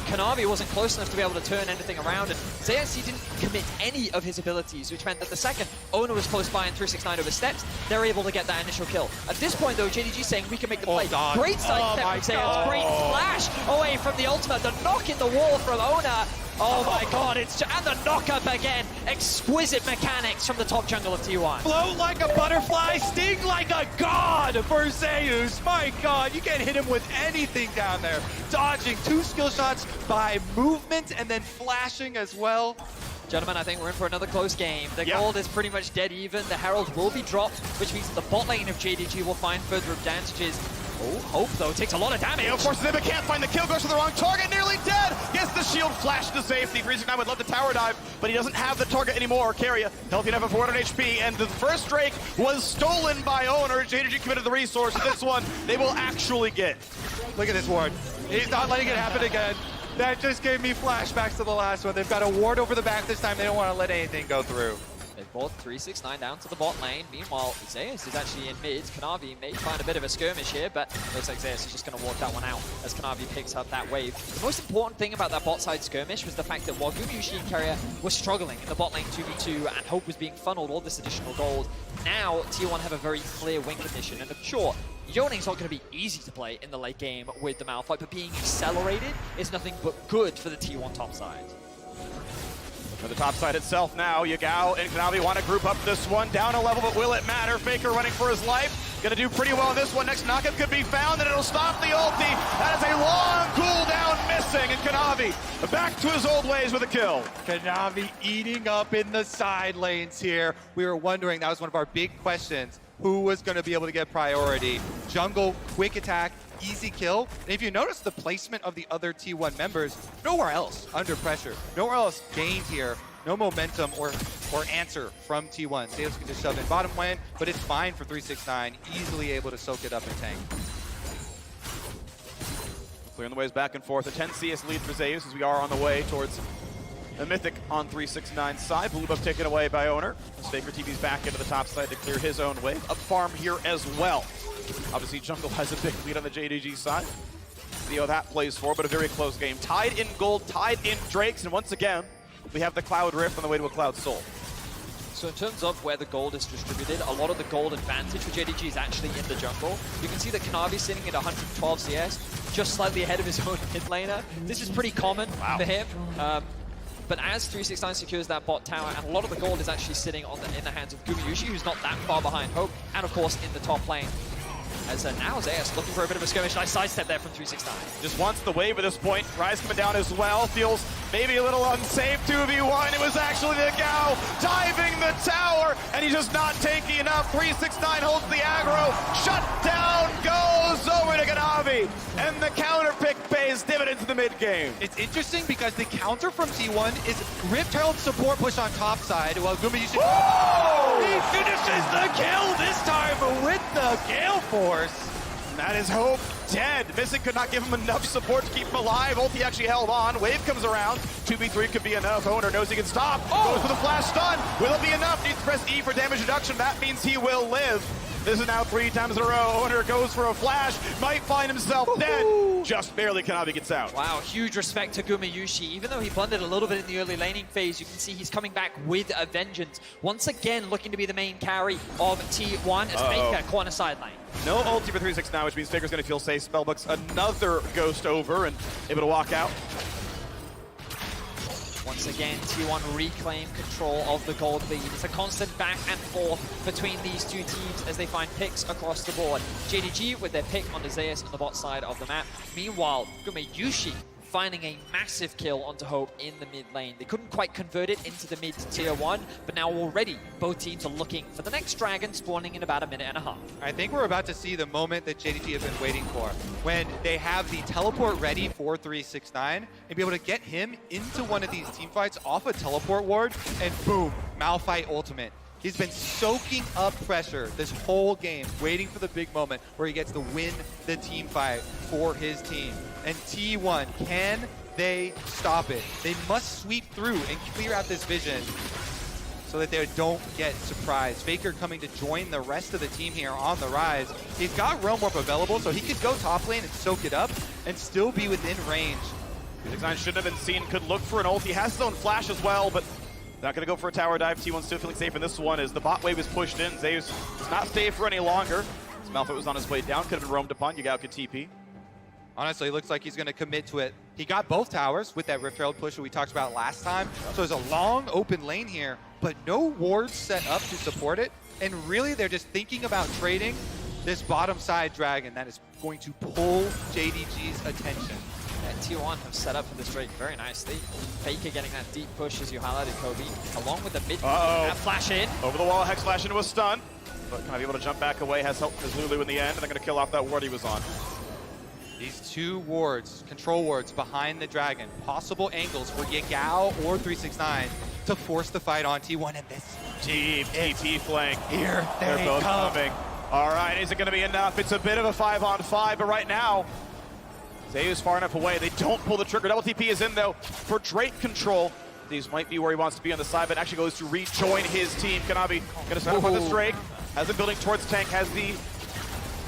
Kanavi wasn't close enough to be able to turn anything around, and Zeus didn't commit any of his abilities, which meant that the second Owner was close by and 369 oversteps, they're able to get that initial kill. At this point though, JDG saying we can make the play. God. Great side step from Zeus, great flash away from the ultimate, the knock in the wall from Owner. Oh my god, and the knock-up again. Exquisite mechanics from the top jungle of T1. Float like a butterfly, sting like a god for Zeus. My god, you can't hit him with anything down there. Dodging 2 skill shots by movement and then flashing as well. Gentlemen, I think we're in for another close game. The gold is pretty much dead even. The Herald will be dropped, which means the bot lane of JDG will find further advantages. Oh, Hope, though, takes a lot of damage. Of course, Zibba can't find the kill, goes to the wrong target, nearly dead. Gets the shield flash to safety. 369 would love the tower dive, but he doesn't have the target anymore. Carrier, healthy enough at 400 HP, and the first Drake was stolen by Owner. JDG committed the resource. This one, they will actually get. Look at this ward. He's not letting it happen again. That just gave me flashbacks to the last one. They've got a ward over the back this time. They don't want to let anything go through. Brought 369 down to the bot lane. Meanwhile, Zeus is actually in mid. Kanavi may find a bit of a skirmish here, but looks like Zeus is just going to walk that one out as Kanavi picks up that wave. The most important thing about that bot side skirmish was the fact that while Gumayushi and Keria were struggling in the bot lane 2v2 and Hope was being funneled all this additional gold, now T1 have a very clear win condition. And sure, Yoning's not going to be easy to play in the late game with the Malphite, but being accelerated is nothing but good for the T1 top side. For the top side itself now, Yagao and Kanavi want to group up this one. Down a level, but will it matter? Faker running for his life. Going to do pretty well in this one. Next knockup could be found, and it'll stop the ulti. That is a long cooldown missing, and Kanavi back to his old ways with a kill. Kanavi eating up in the side lanes here. We were wondering, that was one of our big questions, who was going to be able to get priority. Jungle, quick attack, easy kill. And if you notice the placement of the other T1 members, nowhere else under pressure, nowhere else gained here. No momentum or answer from T1. Zeus can just shove in bottom lane, but it's fine for 369, easily able to soak it up and tank. Clearing the ways back and forth. A 10 CS lead for Zeus as we are on the way towards the Mythic on 369's side. Blue buff taken away by Owner. As Faker TV's back into the top side to clear his own wave. Up farm here as well. Obviously, Jungle has a big lead on the JDG side. See how that plays for, but a very close game. Tied in gold, tied in Drakes, and once again, we have the Cloud Rift on the way to a Cloud Soul. So in terms of where the gold is distributed, a lot of the gold advantage for JDG is actually in the jungle. You can see that Kanavi sitting at 112 CS, just slightly ahead of his own mid laner. This is pretty common for him. But as 369 secures that bot tower, and a lot of the gold is actually sitting in the hands of Gumayushi, who's not that far behind Hope, and of course in the top lane. As now Zeus looking for a bit of a skirmish. Nice sidestep there from 369. Just wants the wave at this point. Rise coming down as well. Feels maybe a little unsafe. 2v1. It was actually the Gao diving the tower, and he's just not tanky enough. 369 holds the aggro. Shut down goes over to Kanavi, and the counter pick pays dividends in the mid game. It's interesting because the counter from T1 is Rift Herald support push on top side, while Gumayushi he finishes the kill this time with the Gale Force. That is Hope dead. Missing could not give him enough support to keep him alive. Ulti actually held on. Wave comes around. 2v3 could be enough. Owner knows he can stop. Goes for the flash stun. Will it be enough? Needs to press E for damage reduction. That means he will live. This is now 3 times in a row. Owner goes for a flash. Might find himself dead. Just barely Kanavi gets out. Wow, huge respect to Gumayushi. Even though he blundered a little bit in the early laning phase, you can see he's coming back with a vengeance. Once again, looking to be the main carry of T1 as Faker corner side lane. No ulti for 369, which means Faker's going to feel safe. Spellbook's another ghost over and able to walk out. Once again, T1 reclaim control of the gold lead. It's a constant back and forth between these two teams as they find picks across the board. JDG with their pick on the Zeus on the bot side of the map. Meanwhile, Gumayushi finding a massive kill onto Hope in the mid lane. They couldn't quite convert it into the mid tier 1, but now already both teams are looking for the next dragon spawning in about a minute and a half. I think we're about to see the moment that JDG has been waiting for, when they have the teleport ready for 369 and be able to get him into one of these team fights off a teleport ward, and boom, Malphite ultimate. He's been soaking up pressure this whole game, waiting for the big moment where he gets to win the team fight for his team. And T1, can they stop it? They must sweep through and clear out this vision so that they don't get surprised. Faker coming to join the rest of the team here on the rise. He's got Realm Warp available, so he could go top lane and soak it up and still be within range. 369 shouldn't have been seen, could look for an ult. He has his own flash as well, but not going to go for a tower dive. T1 still feeling safe in this one as the bot wave is pushed in. Zeus does not stay for any longer. As Malphite was on his way down, could have been roamed upon. Yagao could TP. Honestly, it looks like he's going to commit to it. He got both towers with that Rift Herald push that we talked about last time. So there's a long open lane here, but no wards set up to support it. And really, they're just thinking about trading this bottom side dragon that is going to pull JDG's attention. Yeah, T1 have set up for this trade very nicely. Faker getting that deep push, as you highlighted, Kobe, along with the mid flash in. Over the wall, Hex flash into a stun. But kind of able to jump back away, has helped his Lulu in the end, and they're going to kill off that ward he was on. These two wards, control wards behind the dragon, possible angles for Yagao or 369 to force the fight on T1 in this deep TP flank. Here They're both come. coming. All right, is it going to be enough? It's a bit of a 5-on-5, but right now, Zeus far enough away. They don't pull the trigger. Double TP is in, though, for Drake control. These might be where he wants to be on the side, but actually goes to rejoin his team. Kanavi gonna set up on this Drake. Has been building towards tank, has the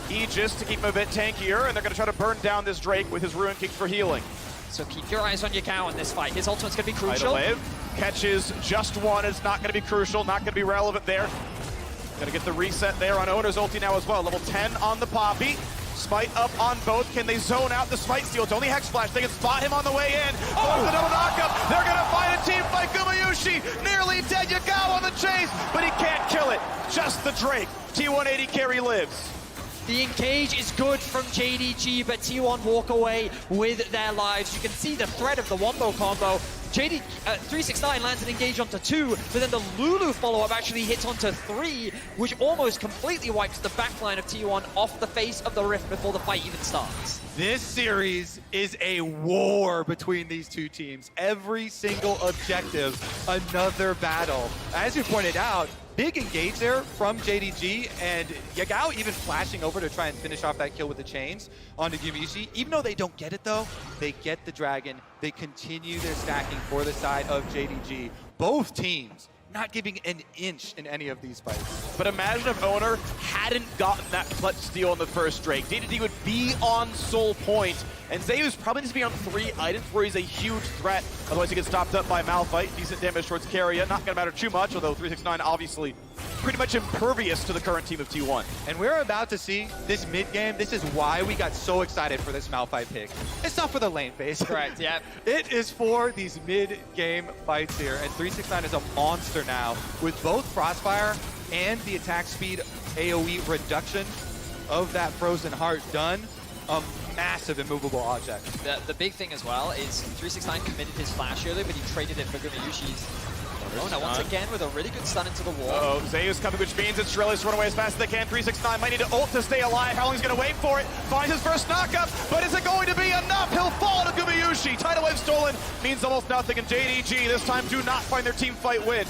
Aegis to keep him a bit tankier, and they're gonna try to burn down this Drake with his Ruin King for healing. So keep your eyes on Yagao in this fight. His ultimate's gonna be crucial. Tidal Wave catches just one. It's not gonna be crucial, not gonna be relevant there. Gonna get the reset there on Owner's ulti now as well. Level 10 on the Poppy. Smite up on both. Can they zone out the Smite steal? It's only Hex Flash. They can spot him on the way in. Oh, the double knockup. They're gonna find a team fight. Gumayushi nearly dead. Yagao on the chase, but he can't kill it. Just the Drake. T180 carry lives. The engage is good from JDG, but T1 walk away with their lives. You can see the threat of the Wombo combo. 369 lands an engage onto 2, but then the Lulu follow-up actually hits onto 3, which almost completely wipes the backline of T1 off the face of the Rift before the fight even starts. This series is a war between these two teams. Every single objective, another battle. As you pointed out, big engage there from JDG, and Yagao even flashing over to try and finish off that kill with the chains onto Gumayushi. Even though they don't get it though, they get the dragon. They continue their stacking for the side of JDG. Both teams not giving an inch in any of these fights. But imagine if Owner hadn't gotten that clutch steal on the first Drake. JDG would be on Soul Point, and Zeus probably needs to be on 3 items where he's a huge threat. Otherwise he gets stopped up by Malphite. Decent damage towards Carrier. Not gonna matter too much, although 369 obviously pretty much impervious to the current team of T1. And we're about to see this mid game. This is why we got so excited for this Malphite pick. It's not for the lane phase. Correct, yeah. It is for these mid game fights here. And 369 is a monster now with both Crossfire and the attack speed AoE reduction of that Frozen Heart done. A massive immovable object. The big thing as well is 369 committed his flash earlier, but he traded it for Gumayushi's. Oh no, once again with a really good stun into the wall. Uh-oh, Zeus coming, which means it's Shrillis run away as fast as they can. 369 might need to ult to stay alive. Howling's gonna wait for it. Finds his first knockup, but is it going to be enough? He'll fall to Gumayushi. Tidal Wave stolen means almost nothing, and JDG this time do not find their team fight win.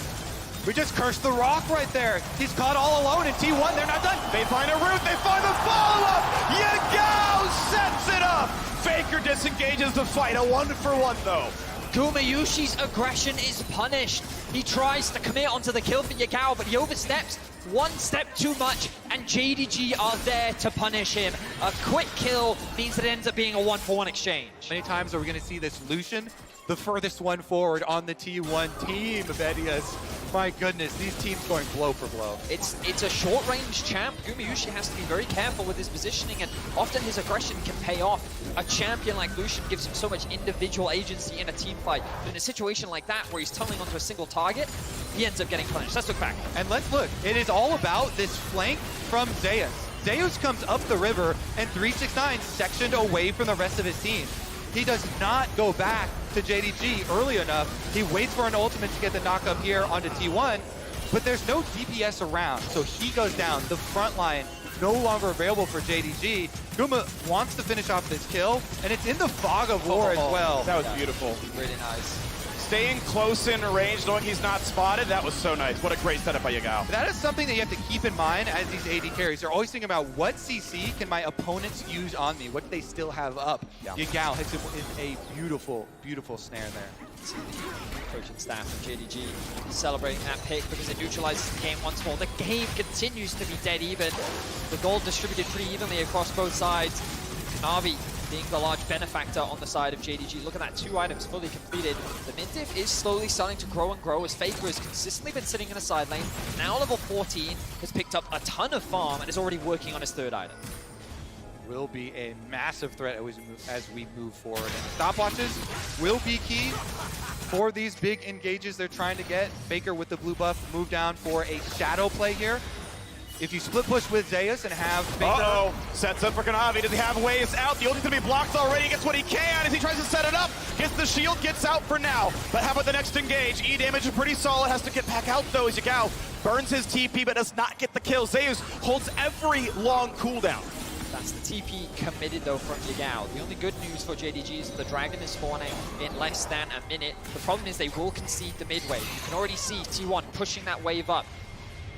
We just cursed the rock right there. He's caught all alone in T1. They're not done. They find a route. They find the follow-up. Yagao sets it up. Faker disengages the fight. A 1-for-1 though. Gumayushi's aggression is punished. He tries to commit onto the kill for Yagao, but he oversteps one step too much, and JDG are there to punish him. A quick kill means that it ends up being a 1-for-1 exchange. Many times are we going to see this Lucian, the furthest one forward on the T1 team, Bedias. My goodness, these teams going blow for blow. It's a short-range champ. Gumayushi has to be very careful with his positioning, and often his aggression can pay off. A champion like Lucian gives him so much individual agency in a team fight. But in a situation like that, where he's tunneling onto a single target, he ends up getting punished. Let's look back. And let's look. It is all about this flank from Zeus. Zeus comes up the river, and 369 sectioned away from the rest of his team. He does not go back to JDG early enough. He waits for an ultimate to get the knock up here onto T1, but there's no DPS around, so he goes down. The front line no longer available for JDG. Guma wants to finish off this kill, and it's in the fog of war as well. That was beautiful. Really nice. Staying close in range, knowing he's not spotted, that was so nice. What a great setup by Yagao. That is something that you have to keep in mind as these AD carries. They're always thinking about what CC can my opponents use on me? What do they still have up? Yeah. Yagao hits him with a beautiful, beautiful snare there. Coaching staff of JDG celebrating that pick because it neutralizes the game once more. The game continues to be dead even. The gold distributed pretty evenly across both sides. Navi being the large benefactor on the side of JDG. Look at that, 2 items fully completed. The mid diff is slowly starting to grow and grow as Faker has consistently been sitting in a side lane. Now level 14, has picked up a ton of farm and is already working on his 3rd item. Will be a massive threat as we move forward. And stopwatches will be key for these big engages they're trying to get. Faker with the blue buff move down for a shadow play here. If you split push with Zeus and have Faker... Uh-oh, sets up for Kanavi. Does he have ways out? The ulti's gonna be blocked already. He gets what he can as he tries to set it up. Gets the shield, gets out for now. But how about the next engage? E damage is pretty solid. Has to get back out though as Yagao burns his TP but does not get the kill. Zeus holds every long cooldown. That's the TP committed though from Yagao. The only good news for JDG is the Dragon is spawning in less than a minute. The problem is they will concede the mid wave. You can already see T1 pushing that wave up.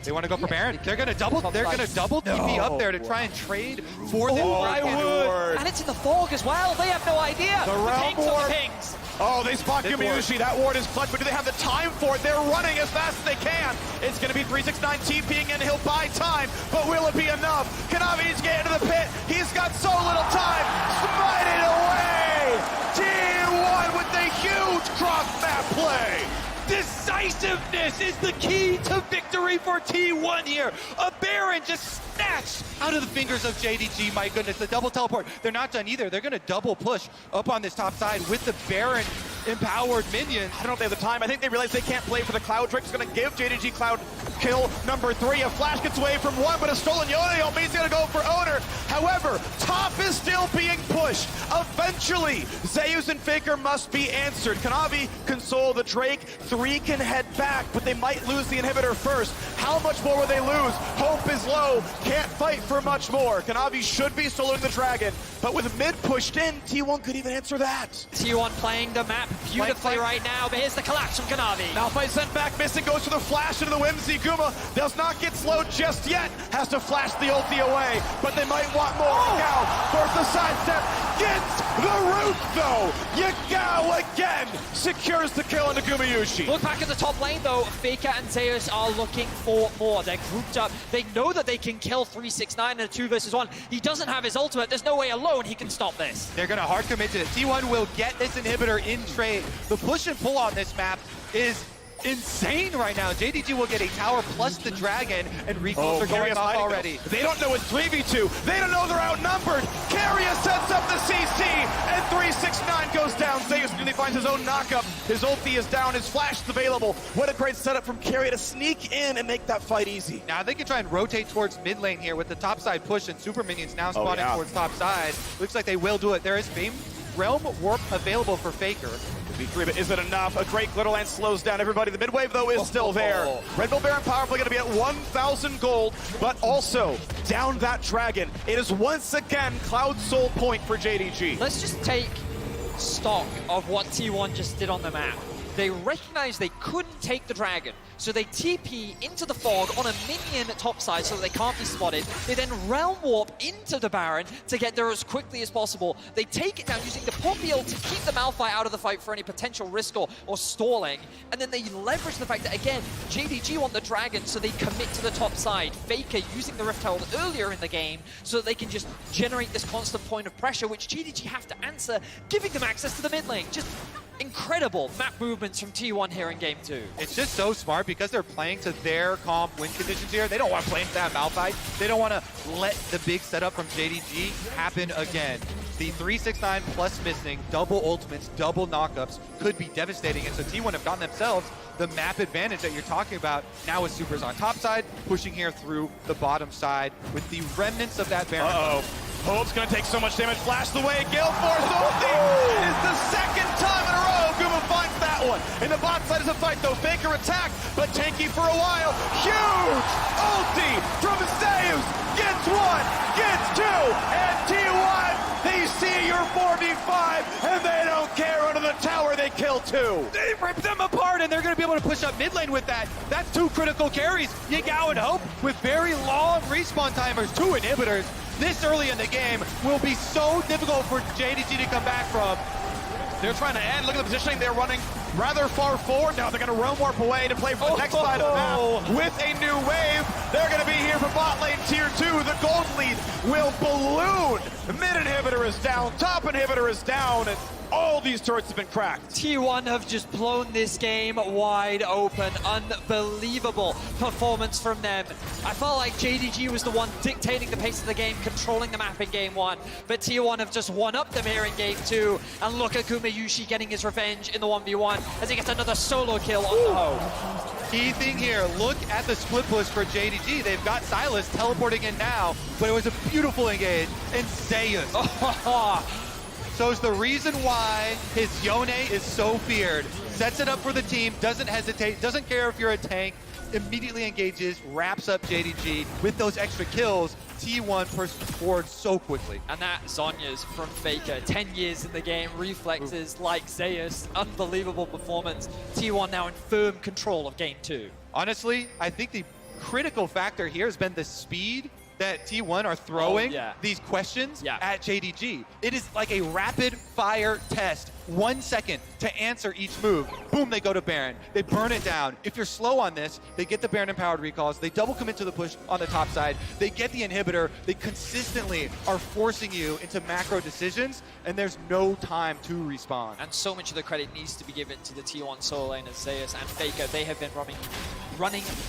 They want to go for Baron. They're gonna double TP up there to try and trade for this. I would. And it's in the fog as well. They have no idea. The realm pings warp. the pings. Oh, they spot Gumayushi. That ward is clutch, but do they have the time for it? They're running as fast as they can. It's going to be 369 TPing, and he'll buy time, but will it be enough? Kanavi needs to get into the pit. He's got so little time. Smite it away. T1 with the huge cross-map play. Decisiveness is the key to victory for T1 here. A Baron just snatched out of the fingers of JDG. My goodness, the double teleport. They're not done either. They're going to double push up on this top side with the Baron empowered minions. I don't know if they have the time. I think they realize they can't play for the Cloud trick. It's going to give JDG Cloud kill number 3. A flash gets away from 1, but a stolen Yone means he's going to go for Owner. However, top is still being pushed. Eventually, Zeus and Faker must be answered. Kanavi console the Drake. 3 can head back, but they might lose the inhibitor first. How much more will they lose? Hope is low. Can't fight for much more. Kanavi should be soloing the Dragon, but with mid pushed in, T1 could even answer that. T1 playing the map beautifully right now, but here's the collapse from Kanavi. Malphite sent back, missing, goes for the flash into the Whimsy. Guma does not get slowed just yet. Has to flash the ulti away, but they might want more. Yagao forces the sidestep, gets the root though. Yagao again secures the kill into Gumayushi. Look back at the top lane though, Faker and Zeus are looking for more. They're grouped up. They know that they can kill 369 in a 2 versus 1. He doesn't have his ultimate. There's no way alone he can stop this. They're going to hard commit to it. T1 will get this inhibitor in trade. The push and pull on this map is insane right now. JDG will get a tower plus the dragon, and recalls are going off already. They don't know it's 3v2. They don't know they're outnumbered. Carrier sets up the CC, and 369 goes down. Zeus nearly finds his own knockup. His ulti is down. His flash is available. What a great setup from Carrier to sneak in and make that fight easy. Now they can try and rotate towards mid lane here with the top side push, and super minions now spawning towards top side. Looks like they will do it. There is Realm Warp available for Faker. B3, but is it enough? A great Glitterland slows down everybody. The mid wave, though, is still there. Red Bull Baron powerfully going to be at 1,000 gold, but also down that dragon. It is once again Cloud Soul point for JDG. Let's just take stock of what T1 just did on the map. They recognized they couldn't take the dragon, so they TP into the fog on a minion top side so that they can't be spotted. They then realm warp into the Baron to get there as quickly as possible. They take it down using the Poppy ult to keep the Malphite out of the fight for any potential risk or stalling, and then they leverage the fact that, again, JDG want the dragon, so they commit to the top side. Faker using the Rift Herald earlier in the game so that they can just generate this constant point of pressure, which JDG have to answer, giving them access to the mid lane. Just incredible map movements from T1 here in Game 2. It's just so smart because they're playing to their comp win conditions here. They don't want to play into that Malphite. They don't want to let the big setup from JDG happen again. The 369 plus missing, double ultimates, double knockups could be devastating. And so T1 have gotten themselves the map advantage that you're talking about. Now with Supers on top side, pushing here through the bottom side with the remnants of that Baron. Hope's going to take so much damage. Flash the way. Gale Force ulti. It is the second time in a row. Guma finds that one. In the bot side is a fight, though. Faker attacked, but tanky for a while. Huge ulti from Zeus. Gets 1, gets 2, and T1, they see your 4v5, and they don't care. Under the tower, they kill 2. They rip them apart, and they're going to be able to push up mid lane with that. That's 2 critical carries. Yagao and Hope with very long respawn timers, 2 inhibitors. This early in the game will be so difficult for JDG to come back from. They're trying to end. Look at the positioning. They're running rather far forward. Now they're going to realm warp away to play for the next side of the map with a new wave. They're going to be here for bot lane tier 2. The gold lead will balloon. The mid inhibitor is down. Top inhibitor is down. And all these turrets have been cracked. T1 have just blown this game wide open. Unbelievable performance from them. I felt like JDG was the one dictating the pace of the game, controlling the map in Game 1. But T1 have just one-upped them here in Game 2. And look at Gumayushi getting his revenge in the 1v1 as he gets another solo kill on the Hope. Key thing here, look at the split push for JDG. They've got Silas teleporting in now, but it was a beautiful engage. And Zeus. So it's the reason why his Yone is so feared. Sets it up for the team, doesn't hesitate, doesn't care if you're a tank, immediately engages, wraps up JDG with those extra kills. T1 pushes forward so quickly. And that Zonya's from Faker. 10 years in the game, reflexes like Zeus. Unbelievable performance. T1 now in firm control of Game 2. Honestly, I think the critical factor here has been the speed that T1 are throwing these questions at JDG. It is like a rapid fire test 1 second to answer each move. Boom, they go to Baron. They burn it down. If you're slow on this, they get the Baron empowered recalls. They double commit to the push on the top side. They get the inhibitor. They consistently are forcing you into macro decisions, and there's no time to respawn. And so much of the credit needs to be given to the T1 solo laners, Zeus and Faker. They have been running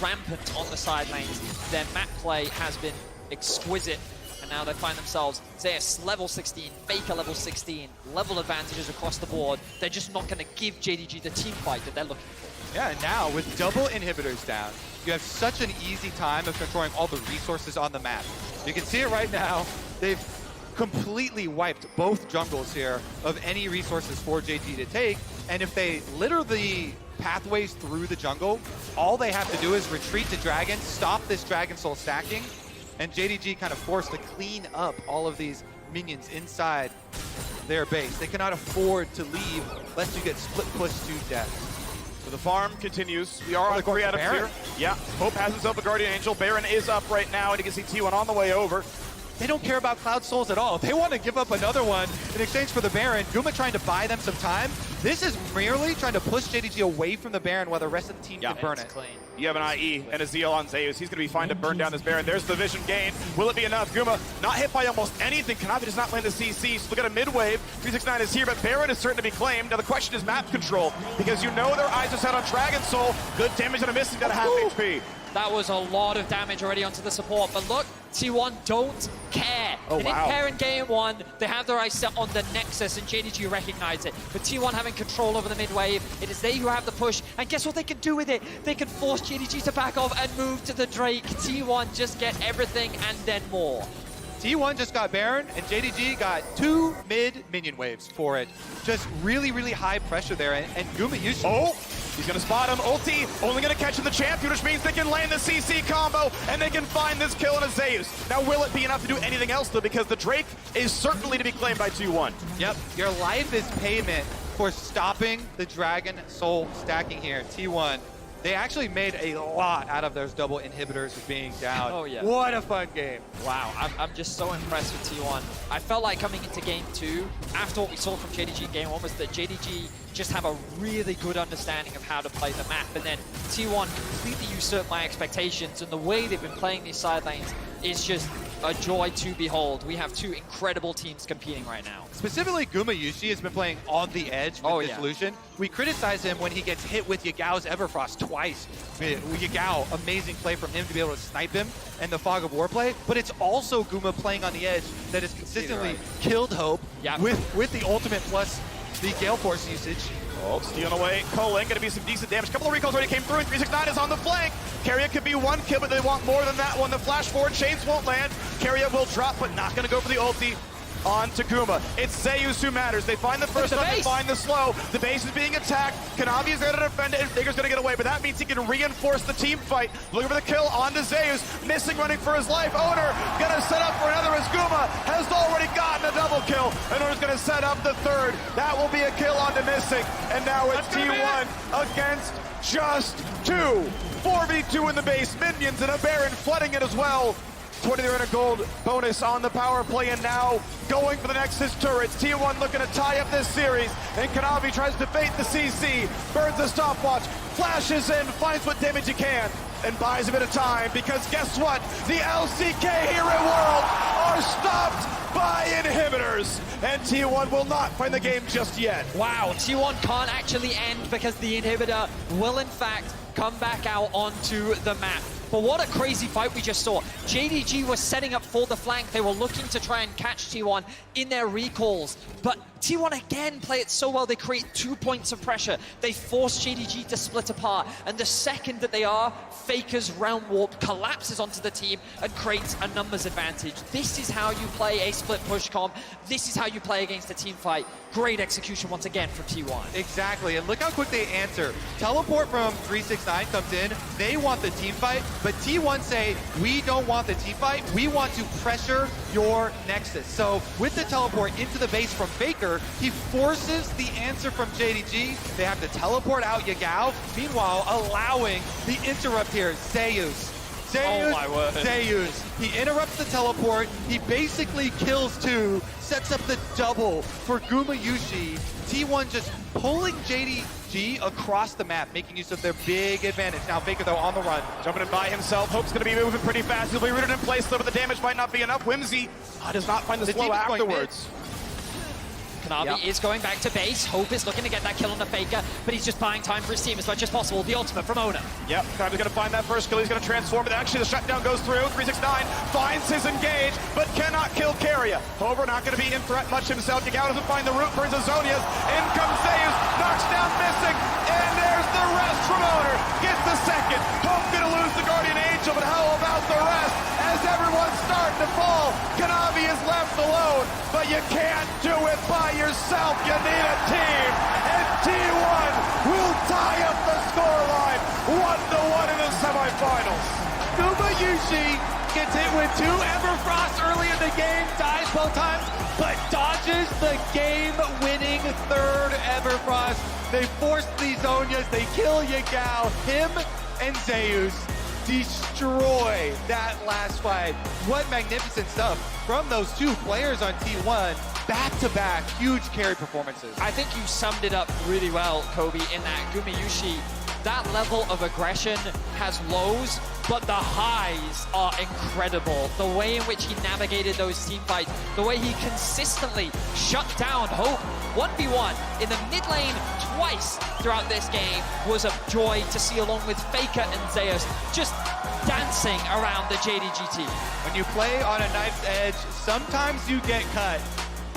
rampant on the side lanes. Their map play has been exquisite. And now they find themselves, Zeus level 16, Faker level 16, level advantages across the board. They're just not going to give JDG the team fight that they're looking for. Yeah, and now with double inhibitors down, you have such an easy time of controlling all the resources on the map. You can see it right now. They've completely wiped both jungles here of any resources for JDG to take. And if they litter the pathways through the jungle, all they have to do is retreat to Dragon, stop this Dragon Soul stacking, and JDG kind of forced to clean up all of these minions inside their base. They cannot afford to leave lest you get split pushed to death. So the farm continues. We are on the 3 out of 2. Yeah, Hope has himself a Guardian Angel. Baron is up right now, and you can see T1 on the way over. They don't care about Cloud Souls at all. They want to give up another one in exchange for the Baron. Guma trying to buy them some time. This is merely trying to push JDG away from the Baron while the rest of the team can burn it. Clean. You have an IE and a Zeal on Zeus. He's going to be fine to burn down this Baron. There's the vision gain. Will it be enough? Guma not hit by almost anything. Kanavi does not land the CC. So look at a mid-wave. 369 is here, but Baron is certain to be claimed. Now the question is map control, because you know their eyes are set on Dragon Soul. Good damage on a miss. He's got a half HP. That was a lot of damage already onto the support, but look, T1 don't care. Oh, they didn't care in game 1. They have their eyes set on the Nexus, and JDG recognize it. But T1 having control over the mid wave, it is they who have the push, and guess what they can do with it? They can force JDG to back off and move to the Drake. T1 just get everything and then more. T1 just got Baron, and JDG got 2 mid minion waves for it. Just really, really high pressure there, and Guma used to. Oh, he's going to spot him. Ulti, only going to catch in the champion, which means they can land the CC combo, and they can find this kill in a Zeus. Now, will it be enough to do anything else, though? Because the Drake is certainly to be claimed by T1. Yep, your life is payment for stopping the Dragon Soul stacking here. T1, they actually made a lot out of those double inhibitors being down. Oh, yeah. What a fun game. Wow, I'm just so impressed with T1. I felt like coming into game 2, after what we saw from JDG in game 1, was that JDG just have a really good understanding of how to play the map, and then T1 completely usurped my expectations, and the way they've been playing these side lanes is just a joy to behold. We have 2 incredible teams competing right now. Specifically, Guma Yushi has been playing on the edge with this Lucian. We criticize him when he gets hit with Yagao's Everfrost twice. Yagao, amazing play from him to be able to snipe him and the Fog of War play, but it's also Guma playing on the edge that has consistently killed Hope with the ultimate plus the Gale Force usage. Oh, stealing away. Colin, going to be some decent damage. A couple of recalls already came through, and 369 is on the flank. Keria could be 1 kill, but they want more than that one. The flash forward, chains won't land. Keria will drop, but not going to go for the ulti on to Guma. It's Zeus who matters. They find the first one, they find the slow. The base is being attacked. Kanavi is there to defend it, and Faker's going to get away, but that means he can reinforce the team fight. Looking for the kill onto Zeus. Missing, running for his life. Owner going to set up for another as Guma has already gotten a double kill. And Owner's going to set up the third. That will be a kill onto Missing. And now it's T1 against just 2. 4v2 in the base. Minions and a Baron flooding it as well. 20 there in a gold bonus on the power play, and now going for the Nexus turrets. T1 looking to tie up this series, and Kanavi tries to bait the CC, burns the stopwatch, flashes in, finds what damage he can, and buys a bit of time, because guess what? The LCK Hero World are stopped by inhibitors, and T1 will not find the game just yet. Wow, T1 can't actually end because the inhibitor will in fact come back out onto the map. But what a crazy fight we just saw. JDG was setting up for the flank. They were looking to try and catch T1 in their recalls. But T1 again play it so well. They create 2 points of pressure. They force JDG to split apart. And the second that they are, Faker's Realm Warp collapses onto the team and creates a numbers advantage. This is how you play a split push comp. This is how you play against a team fight. Great execution once again from T1. Exactly, and look how quick they answer. Teleport from 369 comes in. They want the team fight, but T1 say, we don't want the team fight. We want to pressure your Nexus. So with the teleport into the base from Faker, he forces the answer from JDG. They have to teleport out Yagao, meanwhile allowing the interrupt here, Zeus. Zeus, my word. Zeus. He interrupts the teleport. He basically kills 2, sets up the double for Gumayushi. T1 just pulling JDG across the map, making use of their big advantage. Now Faker, though, on the run. Jumping in by himself. Hope's going to be moving pretty fast. He'll be rooted in place, though, but the damage might not be enough. Whimsy does not find the slow demon's going afterwards. Kanavi is going back to base. Hope is looking to get that kill on the Faker, but he's just buying time for his team as much as possible. The ultimate from Ona. Yep, Kanavi's going to find that first kill. He's going to transform, but actually the shutdown goes through. 369 finds his engage, but cannot kill Keria. Hover not going to be in threat much himself. Yagao doesn't find the root for his Azonias. In comes Zeus, knocks down Missing, and there's the rest from Owner. Gets the second. Hope going to lose the Guardian Angel, but how about the rest? As everyone's starting to fall, Kanavi is left alone, but you can't do it by yourself. You need a team, and T1 will tie up the scoreline 1-1 in the semifinals. Gumayushi gets hit with 2 Everfrost early in the game, dies both times, but dodges the game-winning 3rd Everfrost. They force these Zonias, they kill Yagao. Him and Zeus destroy that last fight. What magnificent stuff from those 2 players on T1. Back-to-back, huge carry performances. I think you summed it up really well, Kobe, in that Gumayushi, that level of aggression has lows, but the highs are incredible. The way in which he navigated those team fights, the way he consistently shut down Hope 1v1 in the mid lane twice throughout this game was a joy to see, along with Faker and Zeus just dancing around the JDG team. When you play on a knife's edge, sometimes you get cut.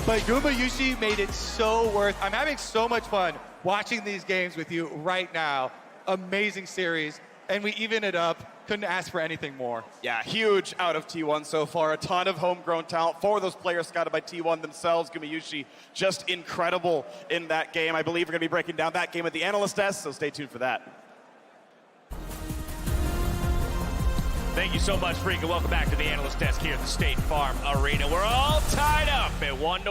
But Gumayushi made it so worth. I'm having so much fun watching these games with you right now. Amazing series, and we even it up. Couldn't ask for anything more. Yeah, huge out of T1 so far. A ton of homegrown talent. 4 of those players scouted by T1 themselves. Gumayushi just incredible in that game. I believe we're going to be breaking down that game at the Analyst Desk, so stay tuned for that. Thank you so much, Freak, and welcome back to the Analyst Desk here at the State Farm Arena. We're all tied up at 1-1.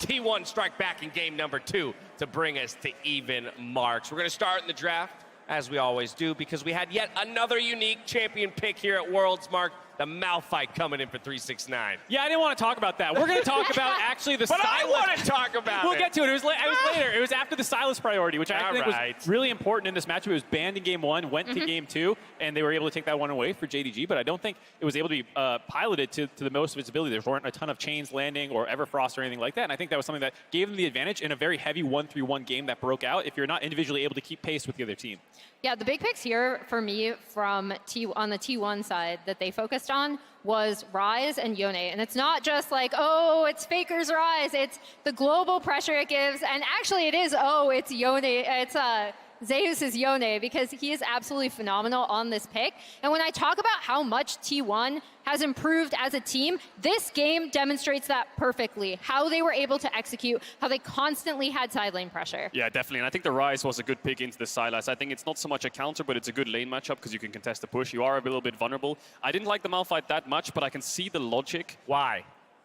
T1 strike back in game number 2 to bring us to even marks. We're going to start in the draft, as we always do, because we had yet another unique champion pick here at Worlds, Mark. The Malphite coming in for 369. Yeah, I didn't want to talk about that. We're going to talk about actually the But Sylas. I want to talk about We'll it. get to it. It was later. It was after the Sylas priority, which I think was really important in this matchup. It was banned in game 1, went to game 2, and they were able to take that one away for JDG, but I don't think it was able to be piloted to the most of its ability. There weren't a ton of chains landing or Everfrost or anything like that, and I think that was something that gave them the advantage in a very heavy 1-3-1 game that broke out if you're not individually able to keep pace with the other team. Yeah, the big picks here for me from on the T1 side that they focused on was Ryze and Yone. And it's not just like, oh, it's Faker's Ryze. It's the global pressure it gives. And actually it is, oh, it's Yone. It's Zeus's Yone, because he is absolutely phenomenal on this pick. And when I talk about how much T1 has improved as a team, this game demonstrates that perfectly. How they were able to execute, how they constantly had side lane pressure. Yeah, definitely. And I think the Ryze was a good pick into the Sylas. I think it's not so much a counter, but it's a good lane matchup because you can contest the push. You are a little bit vulnerable. I didn't like the Malphite that much, but I can see the logic. Why?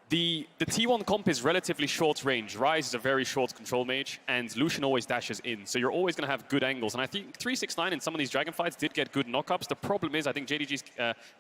The T1 comp is relatively short range. Ryze is a very short control mage, and Lucian always dashes in. So you're always going to have good angles. And I think 369 in some of these Dragon fights did get good knockups. The problem is I think JDG's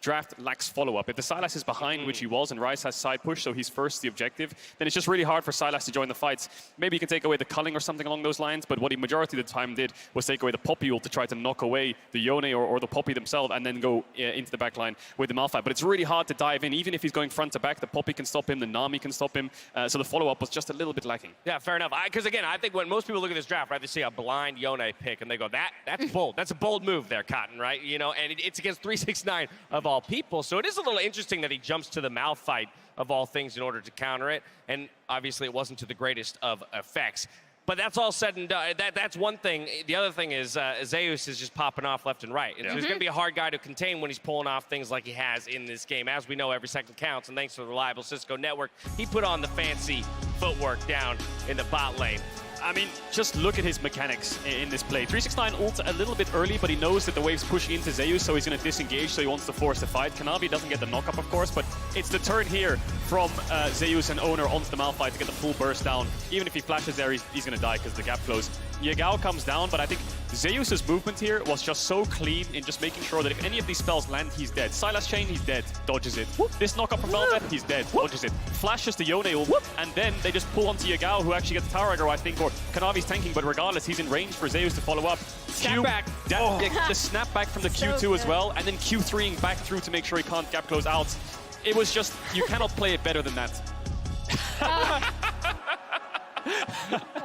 draft lacks follow-up. If the Sylas is behind, which he was, and Ryze has side push, so he's first the objective, then it's just really hard for Sylas to join the fights. Maybe he can take away the culling or something along those lines, but what he majority of the time did was take away the Poppy ult to try to knock away the Yone or the Poppy themselves and then go into the backline with the Malphite. But it's really hard to dive in. Even if he's going front to back, the Poppy can stop him, the Nami can stop him. So the follow-up was just a little bit lacking. Yeah, fair enough. Because again, I think when most people look at this draft, right, they see a blind Yone pick and they go, that's bold. That's a bold move there, Cotton, right? You know, and it's against 369 of all people. So it is a little interesting that he jumps to the Malphite of all things in order to counter it. And obviously it wasn't to the greatest of effects. But that's all said and done. That's one thing. The other thing is Zeus is just popping off left and right. So he's going to be a hard guy to contain when he's pulling off things like he has in this game. As we know, every second counts, and thanks to the reliable Cisco network, he put on the fancy footwork down in the bot lane. I mean, just look at his mechanics in this play. 369 ults a little bit early, but he knows that the wave's pushing into Zeus, so he's going to disengage, so he wants to force the fight. Kanavi doesn't get the knockup, of course, but it's the turn here from Zeus and Owner onto the Malphite to get the full burst down. Even if he flashes there, he's going to die because the gap closed. Yagao comes down, but I think Zeus's movement here was just so clean in just making sure that if any of these spells land, he's dead. Sylas Chain, he's dead, dodges it. This knock-up from Velvet, he's dead, dodges it. Flashes the Yone ult, and then they just pull onto Yagao, who actually gets the tower aggro, I think, or Kanavi's tanking, but regardless, he's in range for Zeus to follow up. Snapback. The snapback from the Q2 as well, and then Q3ing back through to make sure he can't gap close out. It was just, you cannot play it better than that.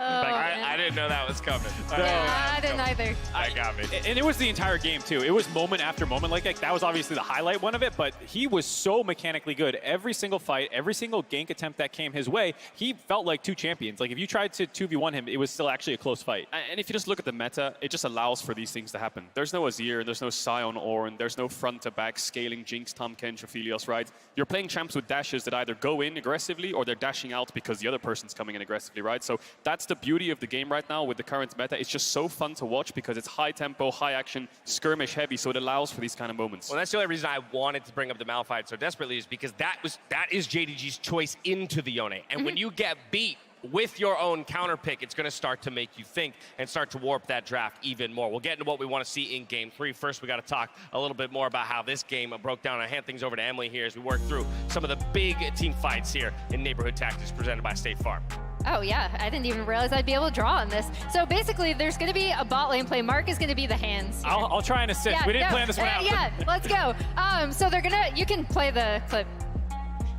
I didn't know that was coming. Yeah, I didn't either. I got me. And it was the entire game, too. It was moment after moment like that. That was obviously the highlight one of it, but he was so mechanically good. Every single fight, every single gank attempt that came his way, he felt like two champions. Like, if you tried to 2v1 him, it was still actually a close fight. And if you just look at the meta, it just allows for these things to happen. There's no Azir, there's no Sion Ornn, there's no front-to-back scaling Jinx, Tahm Kench, Aphelios, right? You're playing champs with dashes that either go in aggressively or they're dashing out because the other person's coming in aggressively, right? So that's the beauty of the game right now with the current meta. It's just so fun to watch because it's high tempo, high action, skirmish heavy, so it allows for these kind of moments. Well, that's the only reason I wanted to bring up the Malphite so desperately, is because that is JDG's choice into the Yone. And when you get beat with your own counter pick, it's going to start to make you think and start to warp that draft even more. We'll get into what we want to see in Game 3. First, we got to talk a little bit more about how this game broke down. I hand things over to Emily here as we work through some of the big team fights here in Neighborhood Tactics presented by State Farm. Oh, yeah. I didn't even realize I'd be able to draw on this. So basically, there's going to be a bot lane play. Mark is going to be the hands. I'll try and assist. Yeah, We didn't plan this one out. Yeah, let's go. So they're going to... You can play the clip.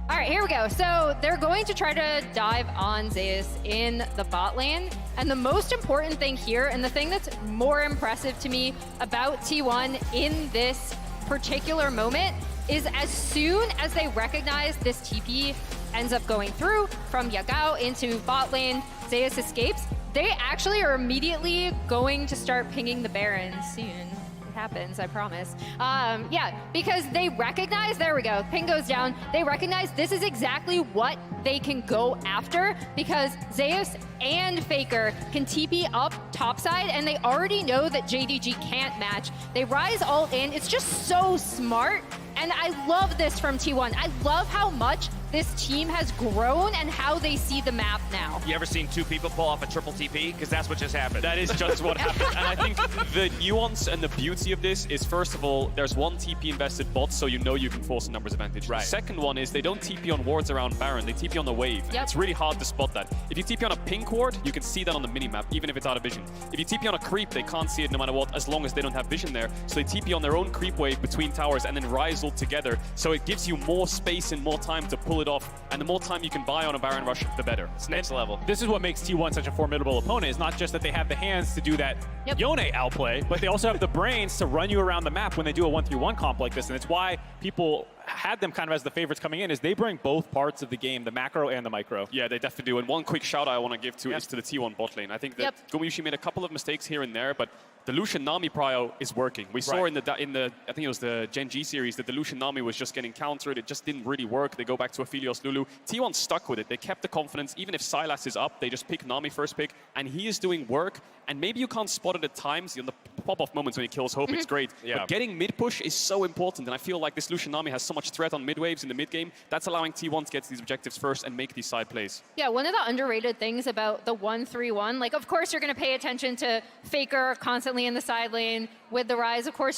All right, here we go. So they're going to try to dive on Zeus in the bot lane. And the most important thing here, and the thing that's more impressive to me about T1 in this particular moment, is as soon as they recognize this TP ends up going through from Yagao into bot lane, Zeus escapes, they actually are immediately going to start pinging the Baron soon. Happens, I promise. Yeah, because they recognize, there we go, ping goes down. They recognize this is exactly what they can go after because Zeus and Faker can TP up topside and they already know that JDG can't match. They rise all in. It's just so smart. And I love this from T1. I love how much this team has grown and how they see the map now. You ever seen two people pull off a triple TP? Because that's what just happened. That is just what happened. And I think the nuance and the beauty of this is, first of all, there's one TP invested bot, so you know you can force a numbers advantage. Right. The second one is they don't TP on wards around Baron, they TP on the wave. Yep. It's really hard to spot that. If you TP on a pink ward, you can see that on the minimap, even if it's out of vision. If you TP on a creep, they can't see it no matter what, as long as they don't have vision there. So they TP on their own creep wave between towers and then rise all together. So it gives you more space and more time to pull it off. And the more time you can buy on a Baron rush, the better. It's next level. This is what makes T1 such a formidable opponent. It's not just that they have the hands to do that Yone outplay, but they also have the brains to run you around the map when they do a 1-3-1 comp like this. And it's why people had them kind of as the favorites coming in, is they bring both parts of the game, the macro and the micro. Yeah, they definitely do. And one quick shout out I want to give to is to the T1 bot lane. I think that Gumiyushi made a couple of mistakes here and there, but the Lucian Nami prio is working. We saw in the I think it was the Gen G series that the Lucian Nami was just getting countered. It just didn't really work. They go back to Aphelios Lulu. T1 stuck with it. They kept the confidence. Even if Sylas is up, they just pick Nami first pick, and he is doing work. And maybe you can't spot it at times. You know, the pop-off moments when he kills Hope, it's great. But getting mid-push is so important, and I feel like this Lucian Nami has so much threat on mid-waves in the mid-game. That's allowing T1 to get these objectives first and make these side plays. Yeah, one of the underrated things about the 1-3-1, like, of course, you're going to pay attention to Faker constantly in the side lane with the rise. Of course, you're